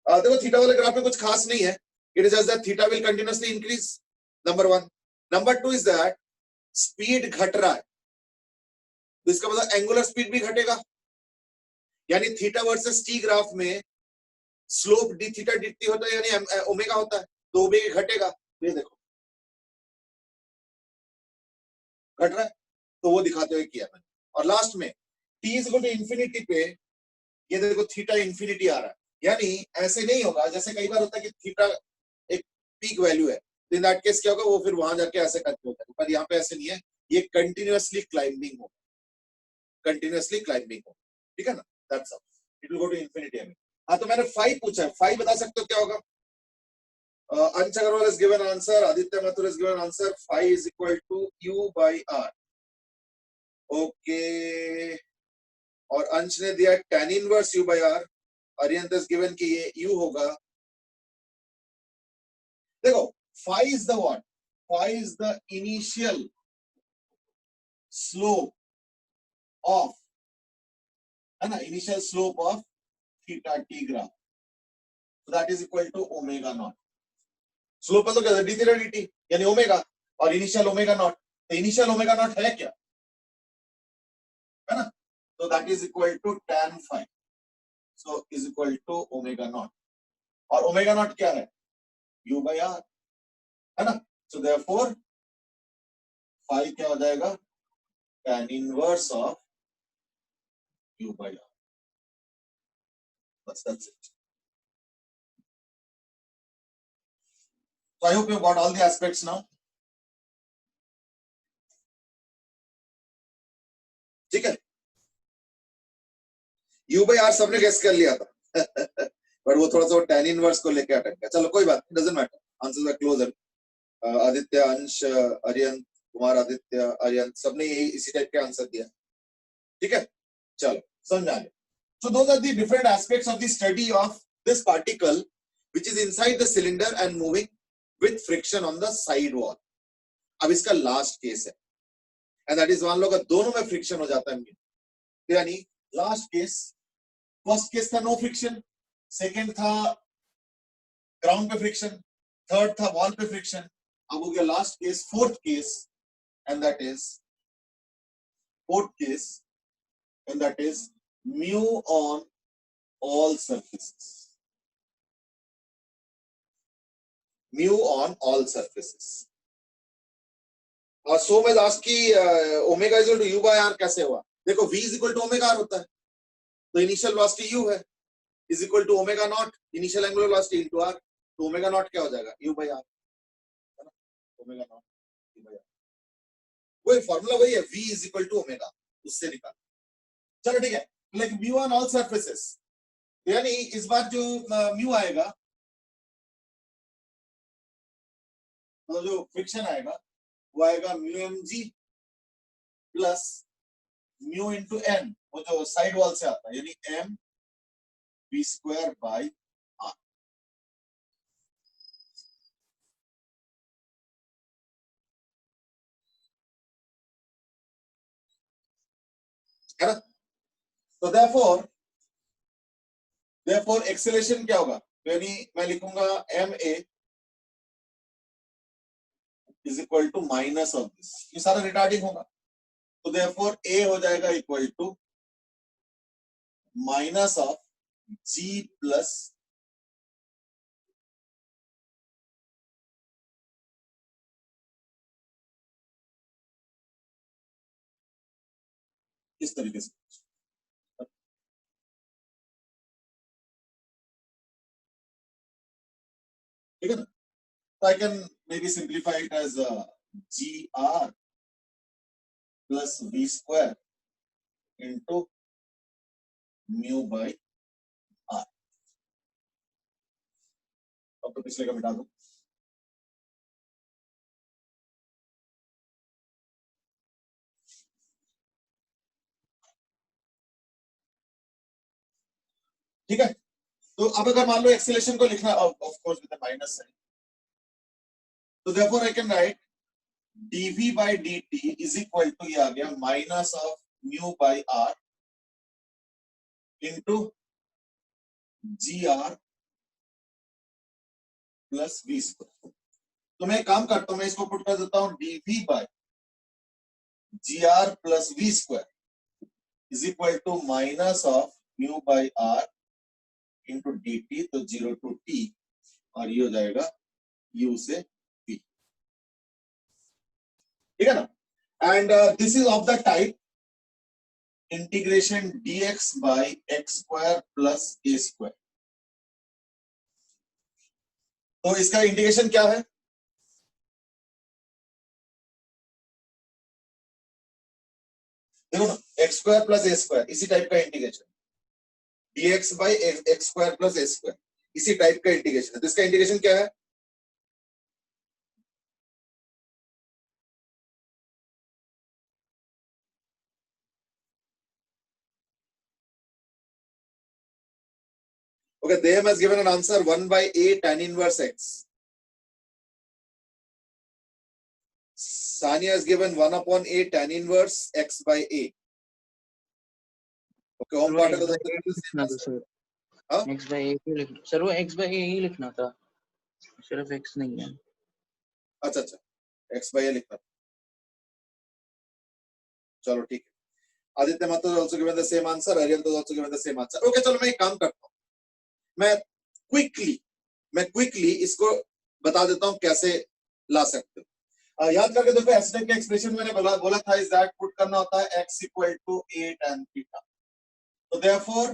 देखो थीटा वाले ग्राफ में कुछ खास नहीं है, it is just that theta will continuously increase, number 1, number 2 is that speed घट रहा है, तो इसका मतलब एंगुलर स्पीड भी घटेगा, यानी थीटा वर्सेस टी ग्राफ में slope D theta D T होता है, यानी ओमेगा होता है, तो ओमेगा घटेगा, ये देखो घट रहा है, तो वो दिखाते हुए किया मैंने, और लास्ट में t is equal to infinity पे ये देखो थीटा इंफिनिटी आ रहा है, यानी ऐसे नहीं होगा, जैसे कई बार होता है कि थीटा एक पीक वैल्यू है, तो इन दैट केस क्या होगा, वो फिर वहां जाके ऐसे करके होता है, पर यहाँ पे ऐसे नहीं है, ये कंटिन्यूअसली क्लाइंबिंग हो, कंटिन्यूअसली क्लाइंबिंग हो, ठीक है ना, that's all, it will go to infinity. हाँ, तो मैंने 5 पूछा है, 5 बता सकते हो क्या होगा, Ansh Agarwal has given answer, Aditya Mathur has given answer, phi is equal to u by r, okay, और अंश ने दिया tan inverse u by r, अरियंत has given कि ये u होगा, देखो phi is the what, phi is the initial slope of, है ना, initial slope of theta t ग्राफ, So that is equal to omega naught. Slope तो क्या d थीटा dt यानी ओमेगा और इनिशियल ओमेगा नॉट. तो इनिशियल ओमेगा नॉट है क्या, है ना? तो that is equal to tan phi. So is equal to omega naught. और ओमेगा नॉट क्या है, u by r, है ना? So therefore phi क्या हो जाएगा, tan inverse of u by r. That's it. So I hope you got all the aspects now. ठीक है, u by r सबने गेस कर लिया था पर वो थोड़ा सा tan इनवर्स को लेके अटक गया. चलो कोई बात नहीं, doesn't matter, answers are closer. Aditya, Ansh, Aryan, Kumar Aditya, Aryan सबने यही इसी टाइप के आंसर दिया. ठीक है, चलो समझ आ गया. So those are the different aspects of the study of this particle which is inside the cylinder and moving with friction on the side wall. अब इसका लास्ट केस है and that is मान लो कि दोनों में फ्रिक्शन हो जाता है, यानी लास्ट केस, फर्स्ट केस था नो फ्रिक्शन, सेकंड था ग्राउंड पे फ्रिक्शन, थर्ड था वॉल पे फ्रिक्शन. अब हो गया last case, fourth case, and that is fourth case, and that is mu on all surfaces. Mu on all surfaces. और so मैं ask कि omega is equal to u by r कैसे हुआ? देखो v is equal to omega r होता है, तो initial velocity u है, is equal to omega naught initial angular velocity into r. तो ओमेगा नॉट क्या हो जाएगा, u by r, है ना? Omega naught u by r, वही फॉर्मूला वही है, v is equal to omega, उससे निकाल. चलो ठीक है, like mu on all surfaces, यानी इस बार जो म्यू आएगा, मतलब जो फ्रिक्शन आएगा वो आएगा mu m g plus mu into N, वो जो साइड वॉल से आता है, यानी m we square by r. है ना? तो therefore एक्सेलरेशन क्या होगा, यानी मैं लिखूंगा m a is equal to minus of this, ये सारा रिटार्डिंग होगा. तो therefore ए हो जाएगा equal to minus of g plus इस तरीके से. ठीक है ना? तो I can may be simplify it as g r plus v square into mu by r. अब तो पिछले का मिटा दो. ठीक है, तो अब अगर मान लो एक्सेलरेशन को लिखना, of course with minus sign, तो therefore I can write dv by dt is equal to, ये आ गया minus of mu by r into g r plus v square. तो मैं एक काम करता हूं, मैं इसको पुट कर देता हूं dv by g r plus v square is equal to minus of mu by r into d t, तो 0 टू टी, और ये हो जाएगा u से v. ठीक है ना? And this is of the type integration dx by x square plus a square. तो इसका इंटीग्रेशन क्या है, देखो ना, x square plus a square, इसी टाइप का integration, dx by x square plus a square, इसी टाइप का इंटीग्रेशन है. तो इसका इंटीग्रेशन क्या है, okay, they has given an answer 1 by a tan inverse x. Sania has given 1 upon a tan inverse x by a. Okay, home part of the हाँ? x by a क्यों लिखना sir? वो x by a ही लिखना था, सिर्फ x नहीं है। अच्छा x by a लिखना, चलो ठीक है। Aditya Mathur also given the same answer, Aryan was also given the same answer. Okay, चलो मैं एक काम करता हूँ, मैं क्विकली इसको बता देता हूँ कैसे ला सकते हो। याद करके देखो, एस टाइप के एक्सप्रेशन मैंने बोला था इज दैट पुट करना होता है x equal to a tan theta, तो therefore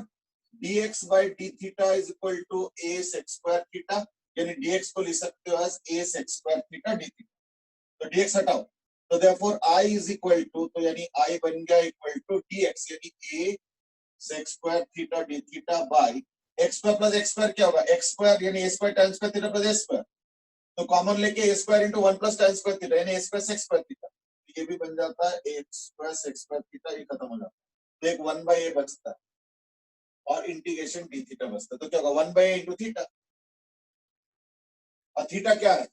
dx by d theta is equal to a sec square theta, यानी dx को लिख सकते हो as a sec square theta d theta, तो dx हटाओ, तो therefore I is equal to, तो यानी I बन गया इक्वल टू dx यानी a sec square theta d theta by x square plus x square क्या होगा, x स्क्वायर यानी a square tan square theta plus a square, तो common लेके a square into 1 plus tan square theta यानी a square sec square theta, ये भी बन जाता है a square sec square theta, ये खत्म हो जाता है, तो एक 1 बाय a बचता है और इंटीग्रेशन d थीटा बचता है, तो क्या होगा 1 बाय a इनटू थीटा, और थीटा क्या है,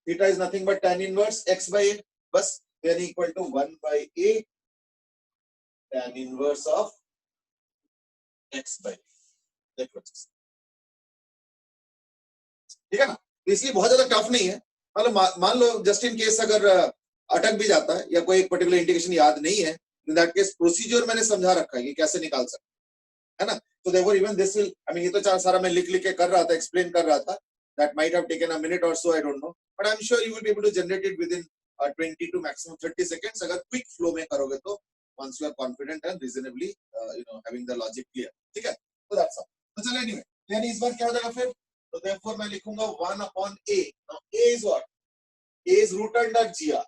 theta is nothing but tan inverse x by a, बस यानी equal to 1 by a tan inverse of x by a, देखो ठीक है ना। इसलिए बहुत ज्यादा टफ नहीं है, मतलब मान लो जस्ट इन केस अगर अटक भी जाता है या कोई एक पर्टिकुलर इंटीग्रेशन याद नहीं है, इन दैट केस प्रोसीजर मैंने समझा रखा है कि कैसे निकाल सकते है ना। तो देखो even this will, I mean ये तो सारा मैं लिख के कर रहा था, एक्सप्लेन कर रहा था, that might have taken a minute or so, I don't know, but I am sure you will be able to generate it within 20 to maximum 30 seconds, अगर क्विक फ्लो में करोगे तो, once you are confident and reasonably having the logic clear, ठीक है, तो that's all. तो चलो anyway, यानी इस बार क्या हो जाएगा फिर, तो therefore मैं लिखूंगा 1 upon a, now a is what, a is root under gr,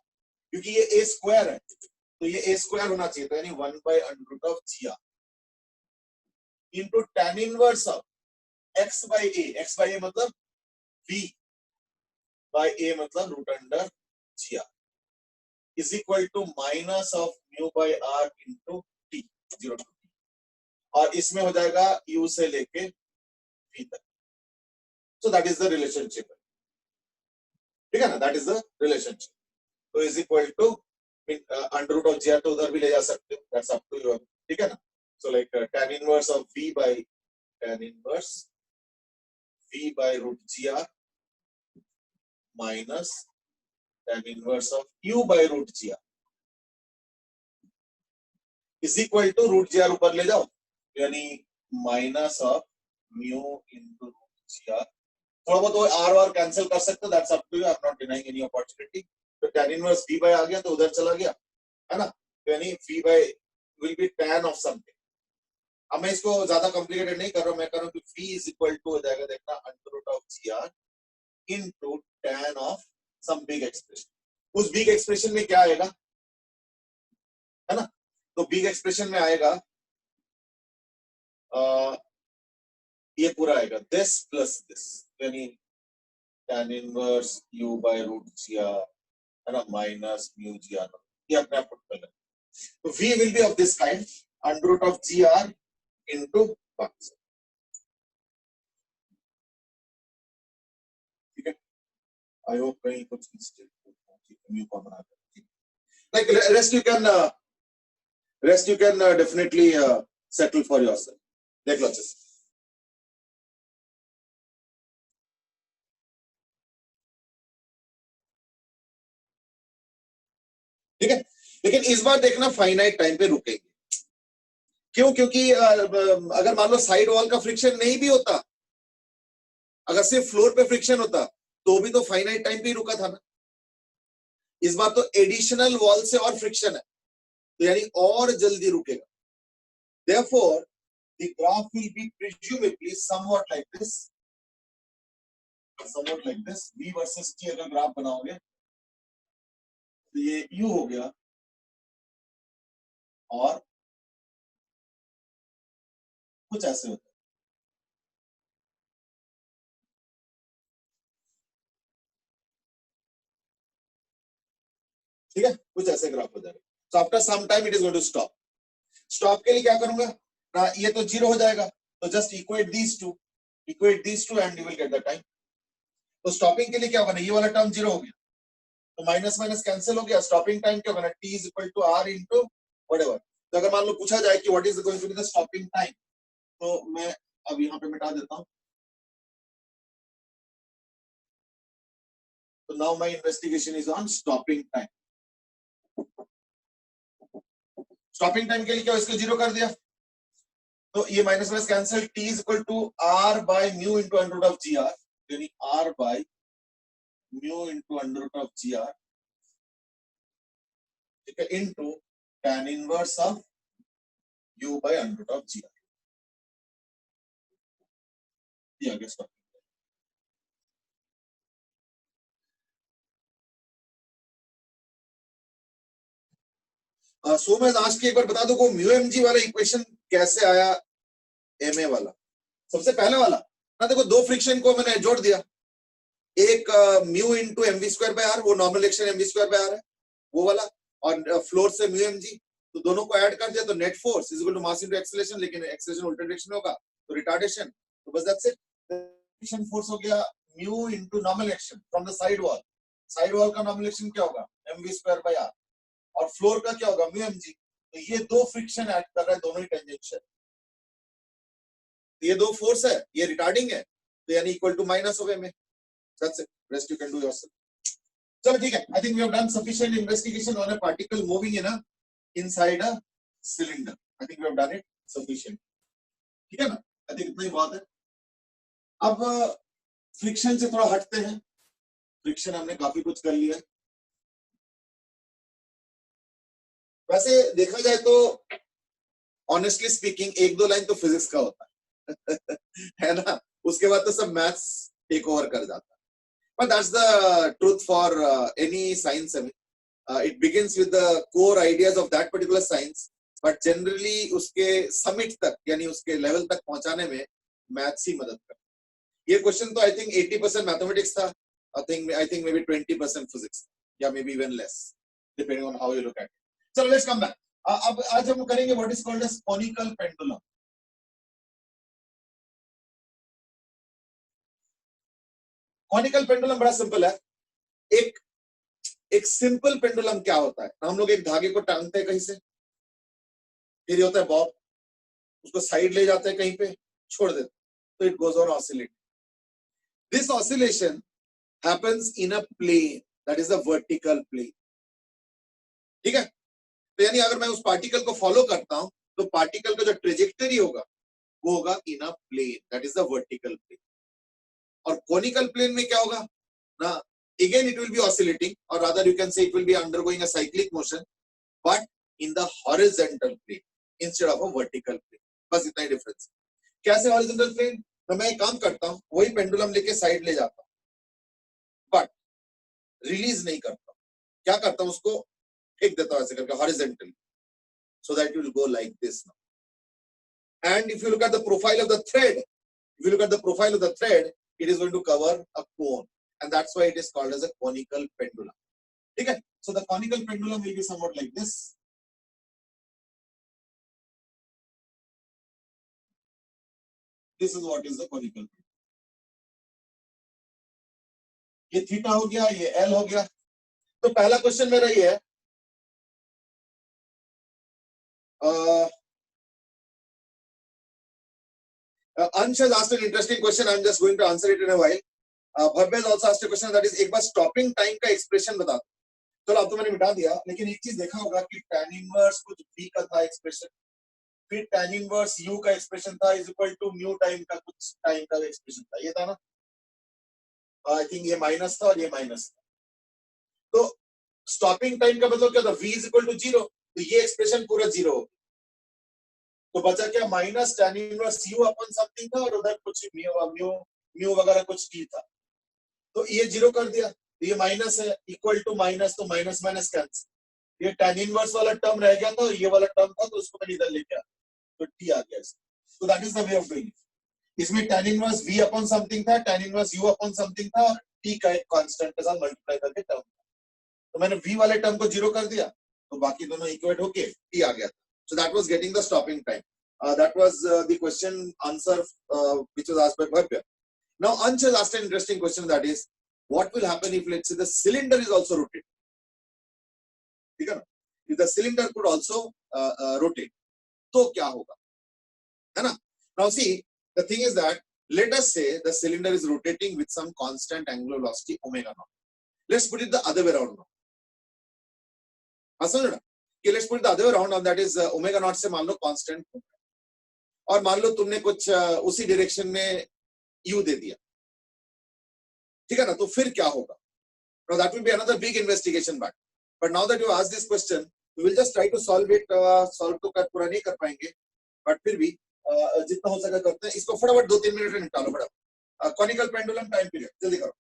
क्योंकि ये a स्क्वायर है तो ये a स्क्वायर होना चाहिए, तो यानी 1 by under root of gr into tan inverse of x by a मतलब v by a मतलब root under gr is equal to minus of mu by r into t, 0 to t, और इसमें हो जाएगा u से लेके v तक, so that is the relationship, ठीक है ना, that is the relationship, तो is equal to under root of gr तो उधर भी ले जा सकते हो, that's up to you, ठीक है ना। So like tan inverse of v by tan inverse v by root gr minus tan inverse of u by root gr is equal to root gr ऊपर ले जाओ, यानी minus of mu into root gr, थोड़ा बहुत are are cancel कर सकते हो, that's up to you, I am not denying any opportunity, तो tan इनवर्स v by आ गया तो उधर चला गया है ना, तो यानी v by will be tan of something. अब मैं इसको ज्यादा कॉम्प्लिकेटेड नहीं कर रहा हूं, मैं कर रहा हूं कि v इज इक्वल टू हो जाएगा, देखना under root of gr into tan of some big expression, उस बिग एक्सप्रेशन में क्या आएगा है ना, तो बिग एक्सप्रेशन में आएगा ये पूरा आएगा दिस प्लस दिस, यानी tan inverse u by root gr है ना माइनस म्यू gr, ये अपने आप पुट कर लें, तो v will be of this kind under root of gr into 1, ठीक है। आई होप कहीं कुछ मिस्टेक म्यू को बना कर, like rest you can definitely settle for yourself, देख लो अच्छे से, ठीक है। लेकिन इस बार देखना फाइनाइट टाइम पे रुकेंगे, क्यों, क्योंकि अगर मान लो साइड वॉल का फ्रिक्शन नहीं भी होता, अगर सिर्फ फ्लोर पे फ्रिक्शन होता तो भी तो फाइनाइट टाइम पे ही रुका था ना, इस बार तो एडिशनल वॉल से और फ्रिक्शन है, तो यानी और जल्दी रुकेगा, therefore the graph will be presumably somewhat like this, v versus t अगर ग्राफ बनाओगे तो ये u हो गया और कुछ ऐसे होता है, ठीक है, कुछ ऐसे ग्राफ हो जाएगा, so after some time it is going to stop, stop के लिए क्या करूंगा ना, ये तो 0 हो जाएगा, तो just equate these two and you will get the time, तो स्टॉपिंग के लिए क्या बना, ये वाला टर्म 0 हो गया तो माइनस माइनस कैंसिल हो गया, स्टॉपिंग टाइम क्या बना, t is equal to r into whatever, तो अगर मान लो पूछा जाए कि what is going to be the stopping time, तो मैं अब यहाँ पे मिटा देता हूं. So now my investigation is on stopping time. Stopping time के लिए क्या इसको जीरो कर दिया, तो ये minus minus cancel. T is equal to R by mu into under root of GR, यानी R by mu into under root of GR, ठीक है, into tan inverse of U by under root of GR. ये आगे stop. सो मैं आज की एक बार बता दूं को म्यू mg वाला इक्वेशन कैसे आया, ma वाला. सबसे पहले वाला ना, देखो दो फ्रिक्शन को मैंने जोड़ दिया, एक mu into M we square by R, वो normal action M we square by R है वो वाला, और फ्लोर से म्यू mg, तो दोनों को ऐड कर दिया तो net force is equal to mass into acceleration, लेकिन एक्सेलरेशन उल्टा डायरेक्शन में होगा तो रिटार्डेशन. तो बस दैट्स इट. फ्रिक्शन फोर्स हो गया mu into normal action from the side wall. Side wall का नॉर्मल एक्शन क्या होगा, m we square by r, और फ्लोर का क्या होगा, म्यू mg. तो ये दो फ्रिक्शन ऐड कर रहा है, दोनों ही टेंजेंशियल. ये दो फोर्स है, ये रिटार्डिंग है, तो यानी equal to minus of ma. That's it. Rest you can do yourself. चलो ठीक है. I think we have done sufficient investigation on a particle moving inside a cylinder. I think we have done it sufficient. ठीक है ना? I think इतना ही बहुत है. अब फ्रिक्शन से थोड़ा हटते हैं. फ्रिक्शन हमने काफी कुछ कर लिया है. वैसे देखा जाए तो ऑनेस्टली स्पीकिंग एक दो लाइन तो फिजिक्स का होता है है ना, उसके बाद तो सब मैथ्स टेक ओवर कर जाता है. But that's the truth for any science. I mean, it begins with the core ideas of that particular science, but generally उसके summit तक यानी उसके level तक पहुंचाने में मैथ्स ही मदद करता है. ये क्वेश्चन तो I think 80% मैथमेटिक्स था, I think maybe 20% physics, या maybe even less, depending on how you look at it. So let's come back. अब आज हम करेंगे what is called as conical pendulum. Conical pendulum बड़ा सिंपल है. एक सिंपल पेंडुलम क्या होता है, हम लोग एक धागे को टांगते हैं कहीं से, फिर ये होता है बॉब, उसको साइड ले जाते हैं कहीं पे, छोड़ देते, तो it goes on oscillating. This oscillation happens in a plane, that is the vertical plane. ठीक है, तो यानी अगर मैं उस पार्टिकल को फॉलो करता हूं तो पार्टिकल का जो ट्रेजेक्टरी होगा वो होगा in a plane, that is the vertical plane. और कोनिकल प्लेन में क्या होगा ना, again it will be oscillating, or rather you can say it will be undergoing a cyclic motion, but in the horizontal plane instead of a vertical plane. बस इतना ही difference. कैसे horizontal plane, तो मैं एक काम करता हूं, वही पेंडुलम लेके साइड ले जाता हूं, बट रिलीज नहीं करता. क्या करता हूं, उसको फेंक देता हूं ऐसे करके horizontally, so that it will go like this now. And if you look at the profile of the thread, it is going to cover a cone, and that's why it is called as a conical pendulum. Okay, so the conical pendulum will be somewhat like this. This is what is the conical pendulum. ये theta हो गया, ये L हो गया. तो पहला question मेरा ये है, Ansh has asked an interesting question. I'm just going to answer it in a while. Bhavya has also asked a question, that is, एक बार stopping time का expression बता दो. चलो अब तो मैंने मिटा दिया, लेकिन एक चीज देखा होगा कि tan inverse कुछ v का था एक्सप्रेशन, फिर tan inverse u का एक्सप्रेशन था is equal to mu time का कुछ टाइम का एक्सप्रेशन था, ये था ना. आई थिंक ये माइनस था और ये माइनस था. तो स्टॉपिंग टाइम का मतलब क्या था, v इज इक्वल टू 0, तो ये एक्सप्रेशन पूरा 0 हो. तो बचा क्या, माइनस tan इनवर्स u अपन समथिंग था, और उधर कुछ म्यू वगैरह कुछ t था, तो ये 0 कर दिया. तो ये माइनस है, इक्वल टू माइनस, तो माइनस माइनस कैंसिल. ये tan इनवर्स वाला टर्म रह गया था और ये वाला टर्म था, तो उसको मैंने इधर लेके आया, तो t आ गया. तो that is the way of doing it. इसमें tan inverse v upon something था, tan inverse u upon something था, और t का एक कांस्टेंट के साथ मल्टीप्लाई करके टर्म था. तो मैंने v वाले टर्म को 0 कर दिया, तो बाकी दोनों इक्वेट होके t आ गया. So that was getting the stopping time. That was the question answer which was asked by Bhavya. Now Ansh has asked an interesting question, that is, what will happen if, let's say, the cylinder is also rotated? ठीक है ना, if the cylinder could also rotate, तो क्या होगा, है ना. Now see, The thing is that let us say the cylinder is rotating with some constant angular velocity omega naught. Let's put it the other way around now. समझ ना कि let's put it the other way around, and that is omega naught से मान लो constant और मान लो तुमने कुछ उसी डायरेक्शन में u दे दिया, ठीक है ना? तो फिर क्या होगा? Now that will be another big investigation back. But now that you asked this question, we will just try to solve it. Solve तो कर पूरा नहीं कर पाएंगे, but फिर भी जितना हो सके करते हैं. इसको फटाफट 2-3 मिनट में निकालो फटाफट. Conical pendulum time period जल्दी करो.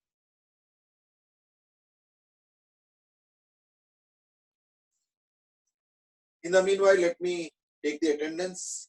In the meanwhile, let me take the attendance.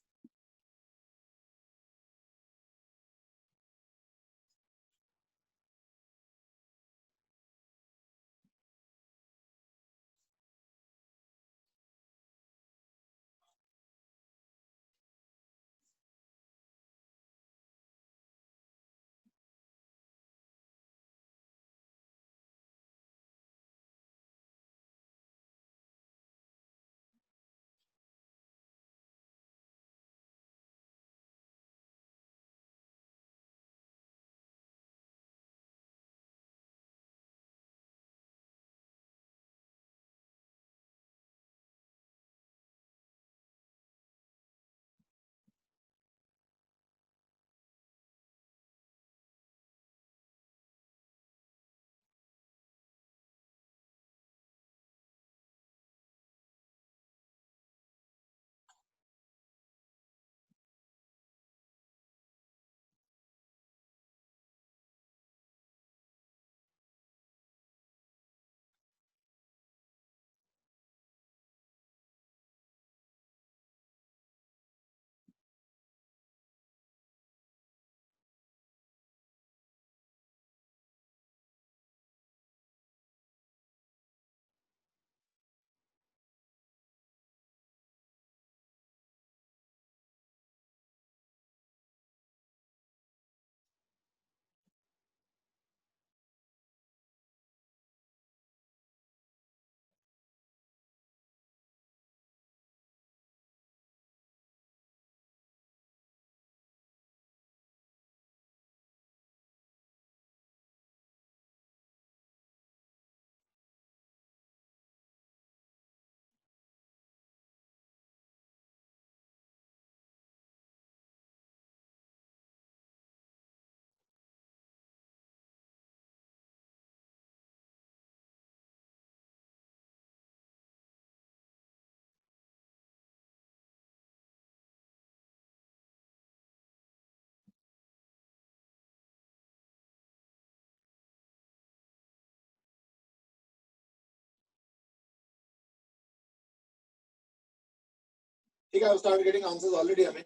ठीक है, I have started getting answers already. I mean,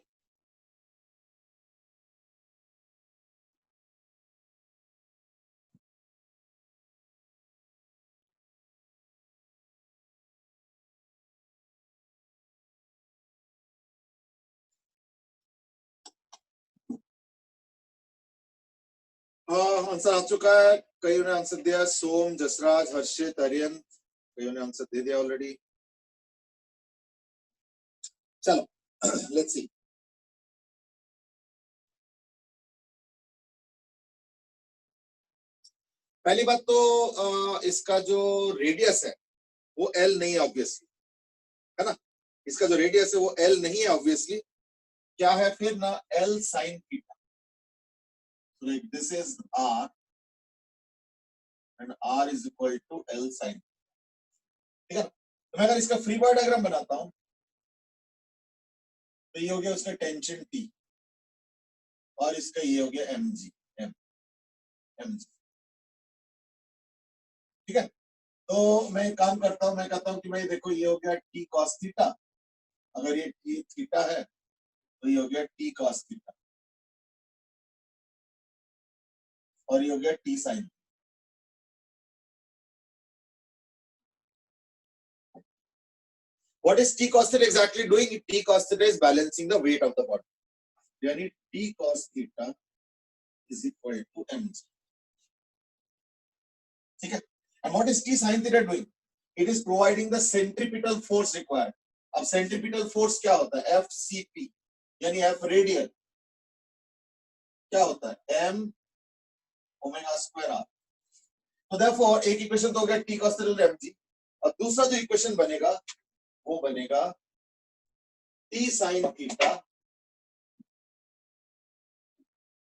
answer आ चुका है. कईयों ने आंसर दिया. सोम, जसराज, हर्षित, आर्यन, कईयों ने आंसर दे दिया ऑलरेडी. चलो, लेट्स सी. पहली बात तो इसका जो रेडियस है वो L नहीं है ऑब्वियसली, है ना? इसका जो रेडियस है वो L नहीं है ऑब्वियसली. क्या है फिर ना? L sin theta. So this is R and R is equal to L sin. ठीक है. तो मैं अगर इसका फ्री बॉडी डायग्राम बनाता हूं तो ये हो गया उसका टेंशन T और इसका ये हो गया mg. ठीक है. तो मैं एक काम करता हूं, मैं कहता हूं कि भाई देखो ये हो गया T cos थीटा. अगर ये T थीटा है तो ये हो गया T cos थीटा और ये हो गया T sin. What is T cos theta exactly doing? T cos theta is balancing the weight of the body. Yani T cos theta is equal to mg. ठीक है. And what is T sin theta doing? It is providing the centripetal force required. अब centripetal force क्या होता है? FCP यानी F radial. क्या होता है m ओमेगा स्क्वायर r। तो देयरफॉर एक इक्वेशन तो हो गया t cos थीटा mg, और दूसरा जो इक्वेशन बनेगा वो बनेगा t sin theta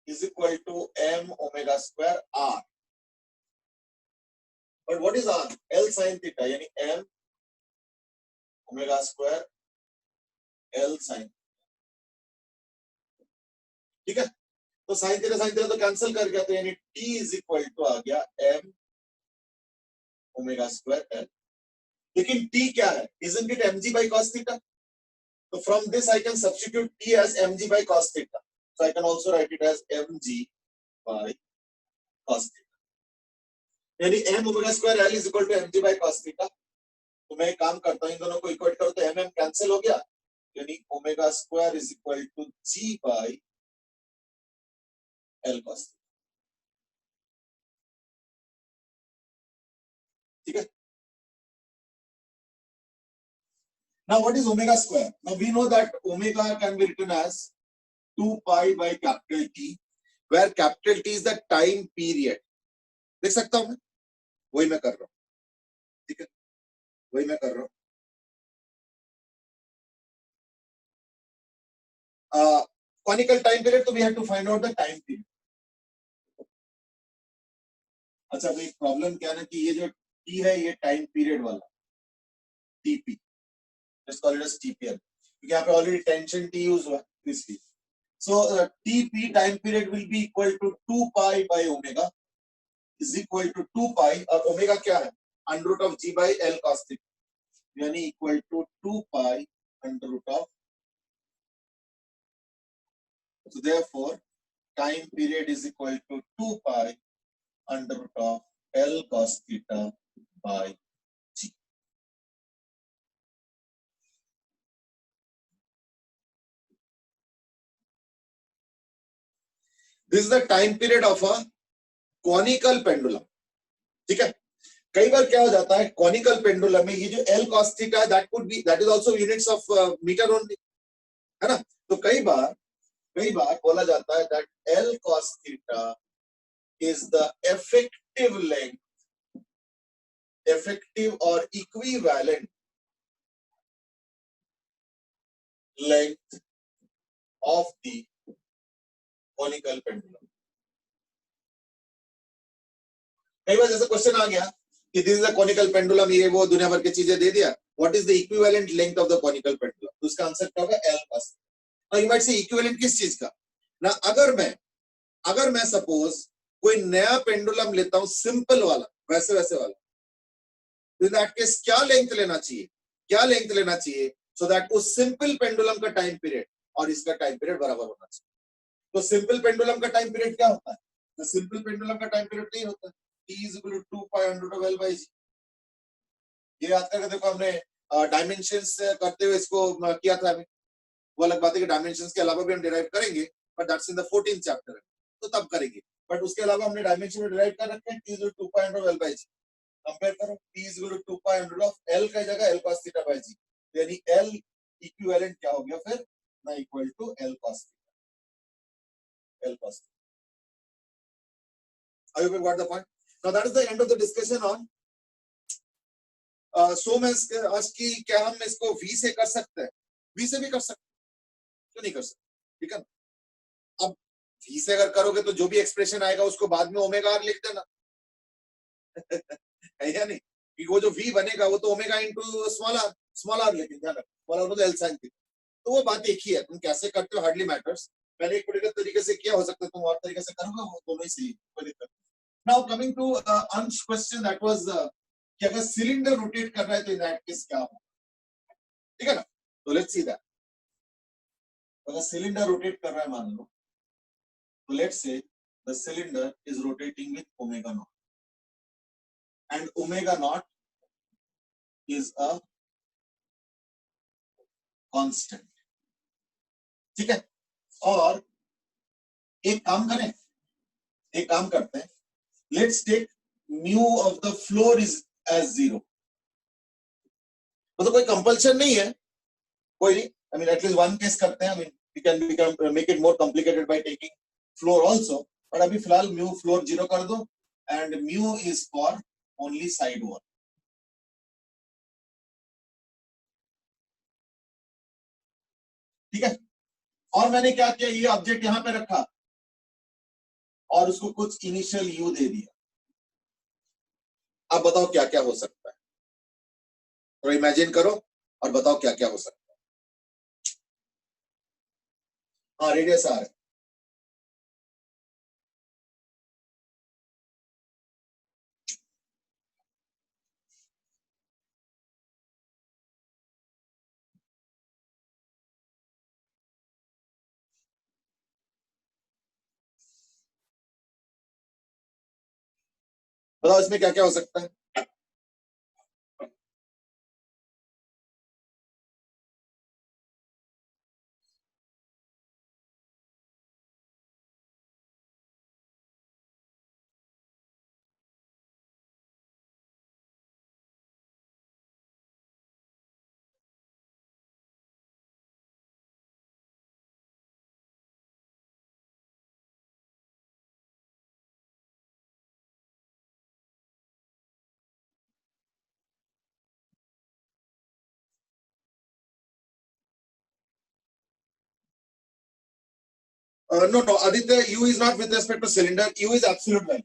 is equal to m omega square r। But what is r? L sin theta यानी m omega square L sin। ठीक है, तो sin थीटा तो कैंसिल कर गया, तो यानी t is equal to आ गया m omega square L। लेकिन t क्या है? Isn't it mg by cos theta? So from this I can substitute t as mg by cos theta. So I can also write it as mg by cos theta। यानी m omega square l is equal to mg by cos theta. तो मैं एक काम करता हूं, इन दोनों को equate करो तो mm कैंसिल हो गया, यानी omega square is equal to g by l cos theta. ठीक है, now what is omega square? Now we know that omega can be written as 2 pi by capital T, where capital T is the time period। देख सकता हूं मैं, वही मैं कर रहा हूं। ठीक है, वही मैं कर रहा हूं। कॉनिकल टाइम पीरियड, तो we have to find out the time period. अच्छा भाई, प्रॉब्लम क्या है ना कि ये जो टी है ये टाइम पीरियड वाला TP, let's call it as TPL, क्योंकि यहाँ पे ऑलरेडी टेंशन टी यूज हुआ है इसलिए। So TP time period will be equal to 2 pi by omega is equal to 2 pi, और ओमेगा क्या है? Under root of G by L cos theta, यानी equal to 2 pi under root of. So therefore time period is equal to 2 pi under root of L cos theta by G। This is the time period of a conical pendulum। ठीक है, कई बार क्या हो जाता है conical pendulum में, ये जो L cos theta that is also units of meter only, है ना। तो कई बार बोला जाता है that L cos theta is the effective length, effective or equivalent length of the conical pendulum। कई बार जैसे क्वेश्चन आ गया कि this is a conical pendulum, ये वो दुनिया भर की चीजें दे दिया, what is the equivalent length of the conical pendulum, तो उसका आंसर क्या होगा? L cos. Now you might say equivalent किस चीज का ना, अगर मैं सपोज कोई नया पेंडुलम लेता हूं सिंपल वाला, वैसे वाला, तो इन दैट केस क्या लेंथ लेना चाहिए सो दैट उस सिंपल पेंडुलम का टाइम पीरियड और इसका टाइम पीरियड बराबर होना चाहिए। तो सिंपल पेंडुलम का टाइम पीरियड क्या होता है? तो सिंपल पेंडुलम का टाइम पीरियड नहीं होता, T is equal to 2 pi under root of L by G। ये याद करके देखो, हमने डायमेंशंस करते हुए इसको किया था अभी। वो अलग बात है कि डायमेंशंस के अलावा भी हम डिराइव करेंगे, but that's in the 14th chapter, तो तब करेंगे। बट उसके अलावा हमने डायमेंशन में डिराइव कर रखे हैं, T is equal to 2 pi under root of L by G। Compare करो, T is equal to 2 pi under root of L का जगह L cos theta by G, यानी L इक्विवेलेंट क्या हो गया फिर ना, equal to L cos theta। I hope you got the point। Now that is the end of the discussion on so मैं आज की क्या हम इसको V से कर सकते हैं? V से भी कर सकते हैं, क्यों नहीं कर सकते? ठीक है, अब V से अगर करोगे तो जो भी एक्सप्रेशन आएगा उसको बाद में ओमेगा आर लिख देना है या नहीं, कि वो जो V बनेगा वो तो ओमेगा इंटू स्मॉल आर लेकिन ध्यान रखो, स्मॉल आर मतलब एल साइन थीटा, तो वो बात एक ही है। तुम कैसे करते हो हार्डली मैटर्स, मैंने एक पर्टिकुलर तरीके से किया, हो सकता है तुम और तरीके से करोगे, वो दोनों ही सही, कोई दिक्कत नहीं। Now coming to Ansh question, that was कि अगर सिलेंडर रोटेट कर रहा है तो इन दैट केस क्या होगा? ठीक है ना, तो लेट्स सी दैट। अगर सिलेंडर रोटेट कर रहा है मान लो, तो let's say the cylinder is rotating with omega naught, and omega naught is a constant. ठीक है, और एक काम करते हैं, let's take mu of the floor is as 0। तो कोई कंपल्शन नहीं है, कोई नहीं, I mean at least one case करते हैं, I mean we can make it more complicated by taking floor also, और अभी फिलहाल म्यू फ्लोर 0 कर दो and mu is for only side wall. ठीक है, और मैंने क्या किया, ये ऑब्जेक्ट यहां पे रखा और उसको कुछ इनिशियल यू दे दिया। अब बताओ क्या क्या हो सकता है, तो इमेजिन करो और बताओ क्या क्या हो सकता है। हाँ, रेडियस आर है। बताओ इसमें क्या क्या हो सकता है। No, Aditya, u is not with respect to cylinder. U is absolute value.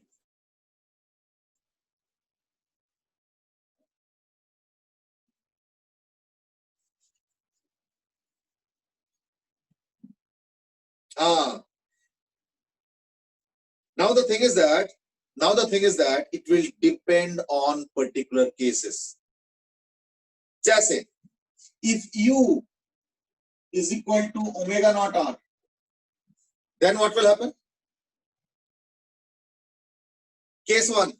Now the thing is that it will depend on particular cases. जैसे if u is equal to omega naught r, then what will happen? Case one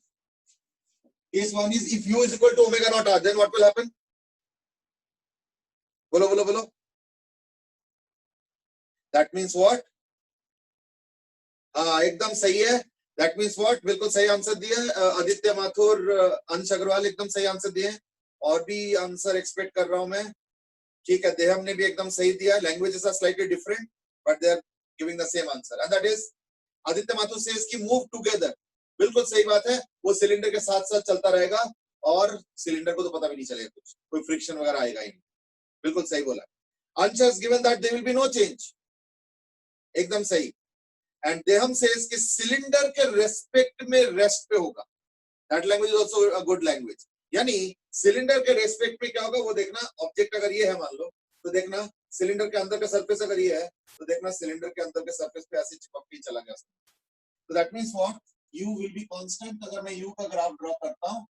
is if u is equal to omega naught r, then what will happen? बोलो. That means what? एकदम सही है। That means what? बिल्कुल सही answer दिया आदित्य माथुर, अंश अग्रवाल एकदम सही आंसर दिए, और भी आंसर एक्सपेक्ट कर रहा हूं मैं। ठीक है, देहम ने भी एकदम सही दिया। Languages are slightly different but they are giving the same answer, and that is Aditya Mathur says कि मूव टुगेदर। बिल्कुल सही बात है, वो सिलेंडर के साथ साथ चलता रहेगा और सिलेंडर को तो पता भी नहीं चलेगा, कुछ कोई फ्रिक्शन वगैरह आएगा ही नहीं। बिल्कुल सही बोला। Ansh has given that there will be no change, एकदम सही। एंड देहम सेज कि सिलेंडर के रेस्पेक्ट में रेस्ट पे होगा। That language is also a good language. यानी सिलेंडर के रेस्पेक्ट में क्या होगा वो देखना। ऑब्जेक्ट अगर ये है मान लो, तो देखना सिलेंडर के अंदर का सरफेस अगर ये है, तो देखना सिलेंडर के अंदर के सरफेस पे ऐसे चिपक के चला गया। तो that means what? u will be constant. अगर मैं u का ग्राफ ड्रॉ करता हूं,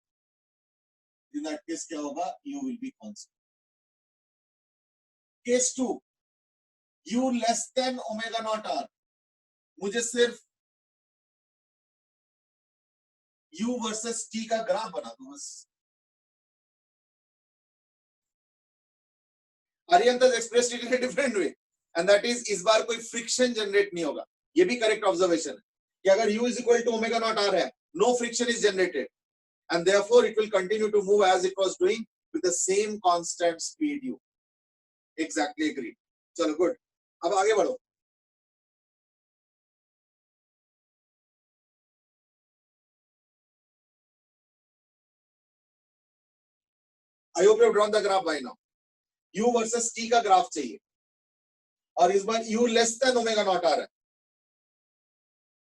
इन दैट केस क्या होगा? u will be constant. Case 2, u less than omega not r। मुझे सिर्फ u वर्सेस t का ग्राफ बना दो बस। Arihant has expressed it in a different way, and that is इस बार कोई फ्रिक्शन जनरेट नहीं होगा। ये भी करेक्ट ऑब्जर्वेशन है कि अगर u is equal to omega naught r है, no friction is generated, and therefore it will continue to move as it was doing with the same constant speed u. Exactly agreed. चलो good, अब आगे बढ़ो। I hope you have drawn the graph by now. u versus t का graph चाहिए, और इस बार u less than omega not r है।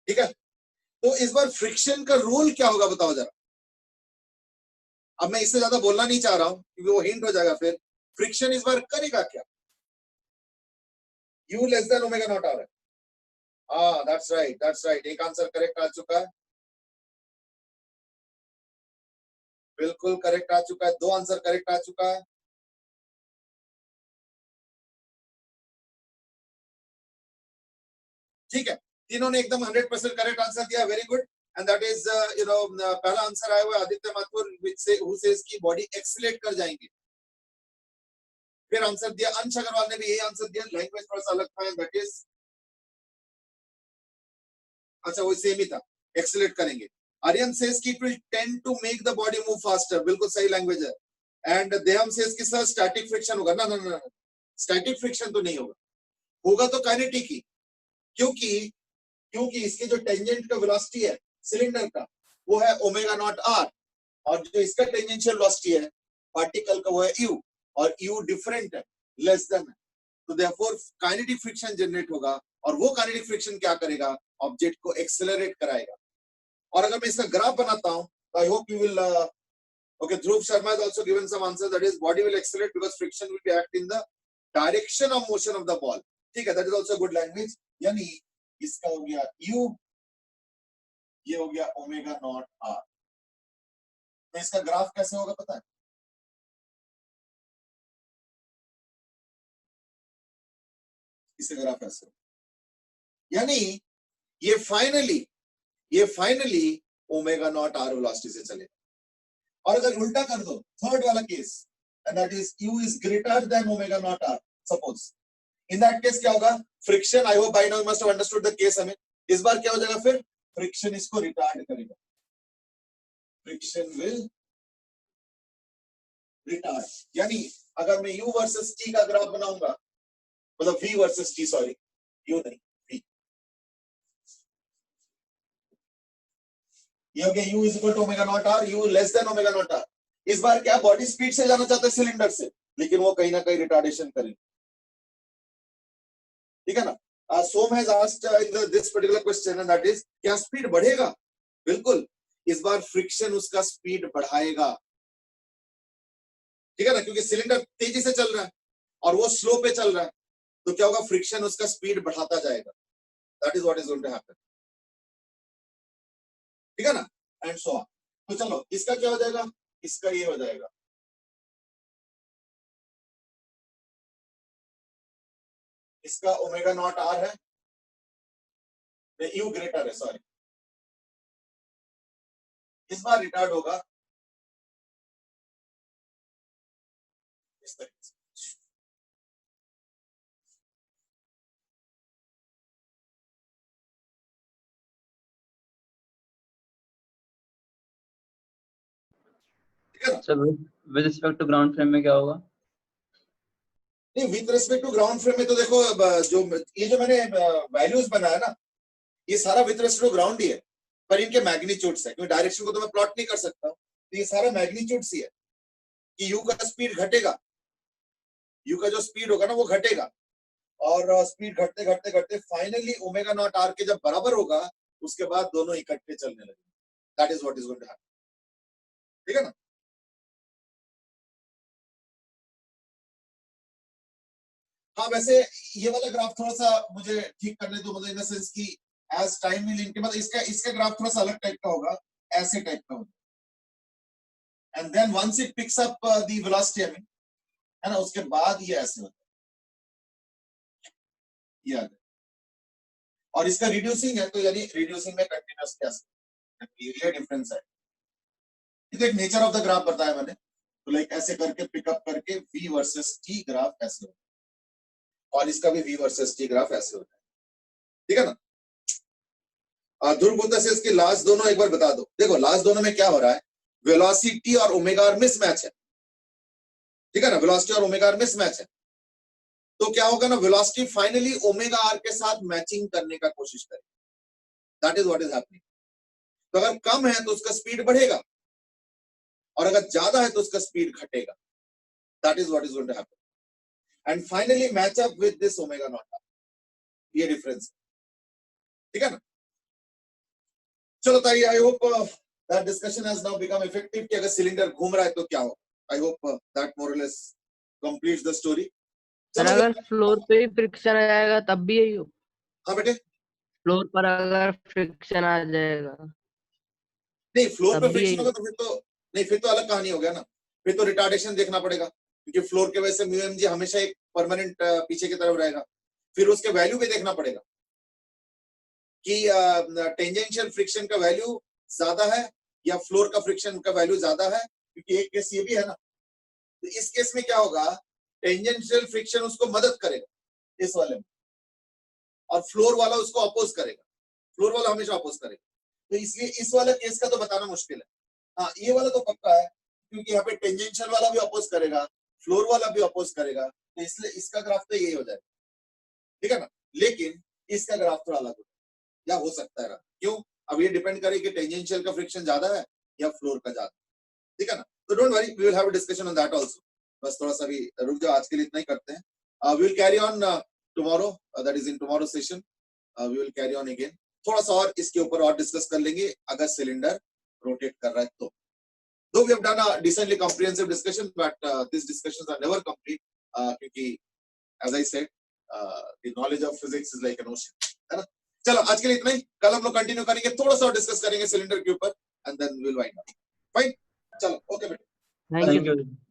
ठीक है, तो इस बार फ्रिक्शन का रूल क्या होगा बताओ जरा। अब मैं इससे ज्यादा बोलना नहीं चाह रहा हूं क्योंकि वो हिंट हो जाएगा फिर। फ्रिक्शन इस बार करेगा क्या? u less than omega not r है। हाँ, दैट्स राइट। एक आंसर करेक्ट आ चुका है, बिल्कुल करेक्ट आ चुका है। 2 आंसर करेक्ट आ चुका है। ठीक है, तीनों ने एकदम 100% करेक्ट आंसर दिया। Very good, and that is पहला आंसर आया हुआ आदित्य माथुर विच से हु सेज की बॉडी एक्सीलरेट कर जाएंगे। फिर आंसर दिया अंश अग्रवाल ने भी यही आंसर दिया, लैंग्वेज थोड़ा सा अलग था, दैट इज अच्छा वो सेम ही था, एक्सीलरेट करेंगे। आर्यन सेज की it will tend to make the body move faster, बिल्कुल सही लैंग्वेज है। एंड देहम सेज की सर स्टैटिक फ्रिक्शन होगा। ना, स्टैटिक फ्रिक्शन तो नहीं होगा, होगा तो काइनेटिक ही, क्योंकि क्योंकि इसकी जो टेंजेंट का वेलोसिटी है सिलेंडर का वो है ओमेगा नॉट आर, और जो इसका टेंजेंशियल वेलोसिटी है पार्टिकल का वो है यू, और यू डिफरेंट है, लेस देन है, तो देयरफॉर काइनेटिक फ्रिक्शन जनरेट होगा, और वो काइनेटिक फ्रिक्शन क्या करेगा, ऑब्जेक्ट को एक्सेलरेट कराएगा। और अगर मैं इसका ग्राफ बनाता हूं तो I hope you will okay, Dhruv Sharma has also given some answers, that is body will accelerate because friction will be act in the direction of motion of the ball. ठीक है, that is also good language। यानी इसका हो गया u, ये हो गया omega naught are. तो इसका ग्राफ कैसे होगा पता है? इसका ग्राफ ऐसे, यानी ये finally omega naught r velocity से चलेगा। और अगर उल्टा कर दो, थर्ड वाला case, and that is u is greater than omega naught r, suppose, in that case क्या होगा, friction, I hope by now you must have understood the case. हमें इस बार क्या हो जाएगा, फिर फ्रिक्शन इसको रिटार्ड करेगा, फ्रिक्शन विल रिटार्ड। यानी अगर मैं u वर्सेस t का ग्राफ बनाऊंगा, मतलब v versus t, sorry u नहीं v, ये हो गया u is equal to omega naught r, u less than omega naught r. इस बार क्या बॉडी स्पीड से जाना चाहता है सिलेंडर से, लेकिन वो कहीं ना कहीं रिटार्डेशन करेगा, ठीक है ना। Som has asked in this particular question, and that is, क्या स्पीड बढ़ेगा? बिल्कुल, इस बार फ्रिक्शन उसका स्पीड बढ़ाएगा, ठीक है ना, क्योंकि सिलेंडर तेजी से चल रहा है और वो स्लो पे चल रहा है, तो क्या होगा, फ्रिक्शन उसका स्पीड बढ़ाता जाएगा। That is what is going to happen, ठीक है ना, एंड सो ऑन। तो चलो इसका क्या हो जाएगा, इसका ये हो जाएगा, इसका ओमेगा नॉट आर है, यू ग्रेटर है, सॉरी, इस बार रिटार्ड होगा इस तरीके से। ठीक है ना। Sir with respect to ground frame में क्या होगा? नहीं, with respect to ground frame में तो देखो, जो ये जो मैंने वैल्यूज बनाया ना, ये सारा विद रिस्पेक्ट टू ग्राउंड ही है, पर इनके मैग्नीट्यूड्स है, क्योंकि डायरेक्शन को तो मैं प्लॉट नहीं कर सकता, तो ये सारा मैग्नीट्यूड्स ही है कि यू का स्पीड घटेगा, यू का जो स्पीड होगा ना वो घटेगा, और स्पीड घटते घटते घटते फाइनली ओमेगा नॉट आर के जब बराबर होगा, उसके बाद दोनों इकट्ठे चलने लगेंगे। That is what is going to happen, ठीक है ना। हाँ, वैसे ये वाला ग्राफ थोड़ा सा मुझे ठीक करने दो, मतलब इन द सेंस कि एज टाइम विल इंक्रीज, मतलब इसका ग्राफ थोड़ा सा अलग टाइप का होगा, ऐसे टाइप का होगा, and then once it picks up the velocity, है ना, उसके बाद ये ऐसे होता है, याद है। और इसका रिड्यूसिंग है, तो यानी रिड्यूसिंग में कंटिन्यूअस कैसे, ये डिफरेंस है। ये तो एक नेचर ऑफ द ग्राफ बताया मैंने, तो लाइक ऐसे करके पिकअप करके v वर्सेस t ग्राफ ऐसे होता है, और इसका भी v वर्सेस t ग्राफ ऐसे होता है, ठीक है ना। ध्रुव बोलता है इसके लास्ट दोनों एक बार बता दो। देखो लास्ट दोनों में क्या हो रहा है, वेलोसिटी और ओमेगा आर मिसमैच है, ठीक है ना, वेलोसिटी और ओमेगा आर मिसमैच है, तो क्या होगा ना, वेलोसिटी फाइनली ओमेगा आर के साथ मैचिंग करने का कोशिश करेगी, that is what is happening. तो अगर कम है तो उसका स्पीड बढ़ेगा, और अगर ज्यादा है तो उसका स्पीड घटेगा, that is what is going to happen, and finally match up with this omega naught r, ये डिफरेंस, ठीक है ना। चलो ताई, I hope that discussion has now become effective, कि अगर सिलेंडर घूम रहा है तो क्या हो। आई होप दैट मोर और less completes the story. Sir अगर फ्लोर पे ही फ्रिक्शन आ जाएगा तब भी यही हो? हाँ बेटे, फ्लोर पर अगर फ्रिक्शन आ जाएगा नहीं फ्लोर पे तब भी यही फ्रिक्शन होगा तो फिर तो नहीं, फिर तो अलग कहानी हो गया ना, फिर तो रिटार्डेशन देखना पड़ेगा, क्योंकि फ्लोर के वजह से म्यू एम जी हमेशा एक परमानेंट पीछे की तरफ रहेगा। फिर उसके वैल्यू भी देखना पड़ेगा कि टेंजेंशियल फ्रिक्शन का वैल्यू ज्यादा है या फ्लोर का फ्रिक्शन का वैल्यू ज्यादा है, क्योंकि एक केस ये भी है ना। तो इस केस में क्या होगा, टेंजेंशियल फ्रिक्शन उसको मदद करेगा इस वाले में, और फ्लोर वाला उसको अपोज करेगा, फ्लोर वाला हमेशा अपोज करेगा, तो इसलिए इस वाले केस का तो बताना मुश्किल है। हाँ, ये वाला तो पक्का है, क्योंकि यहाँ पे टेंजेंशियल वाला भी अपोज करेगा, फ्लोर वाला भी अपोज करेगा, तो इसलिए इसका ग्राफ तो यही हो जाएगा, ठीक है ना। लेकिन इसका ग्राफ थोड़ा अलग होगा, या हो सकता है क्यों? अब ये डिपेंड करे कि टेंजेंशियल का फ्रिक्शन ज्यादा है या फ्लोर का ज्यादा, ठीक है ना? तो don't worry, we will have a discussion on that also. बस थोड़ा सा भी रुक जाओ, आज के लिए इतना ही करते हैं। We will carry on tomorrow, that is in tomorrow session, we will carry on again. थोड़ा सा और इसके ऊपर और डिस्कस कर लेंगे अगर सिलेंडर रोटेट कर रहा है तो। Though we have done a decently comprehensive discussion, but these discussions are never complete, क्योंकि as I said, the knowledge of physics is like an ocean, है ना? चलो आज के लिए इतना ही, कल हम लोग कंटिन्यू करेंगे, थोड़ा सा डिस्कस करेंगे सिलेंडर के ऊपर, and then we'll wind up. Fine? चलो, okay बेटा। Thank you. Thank you.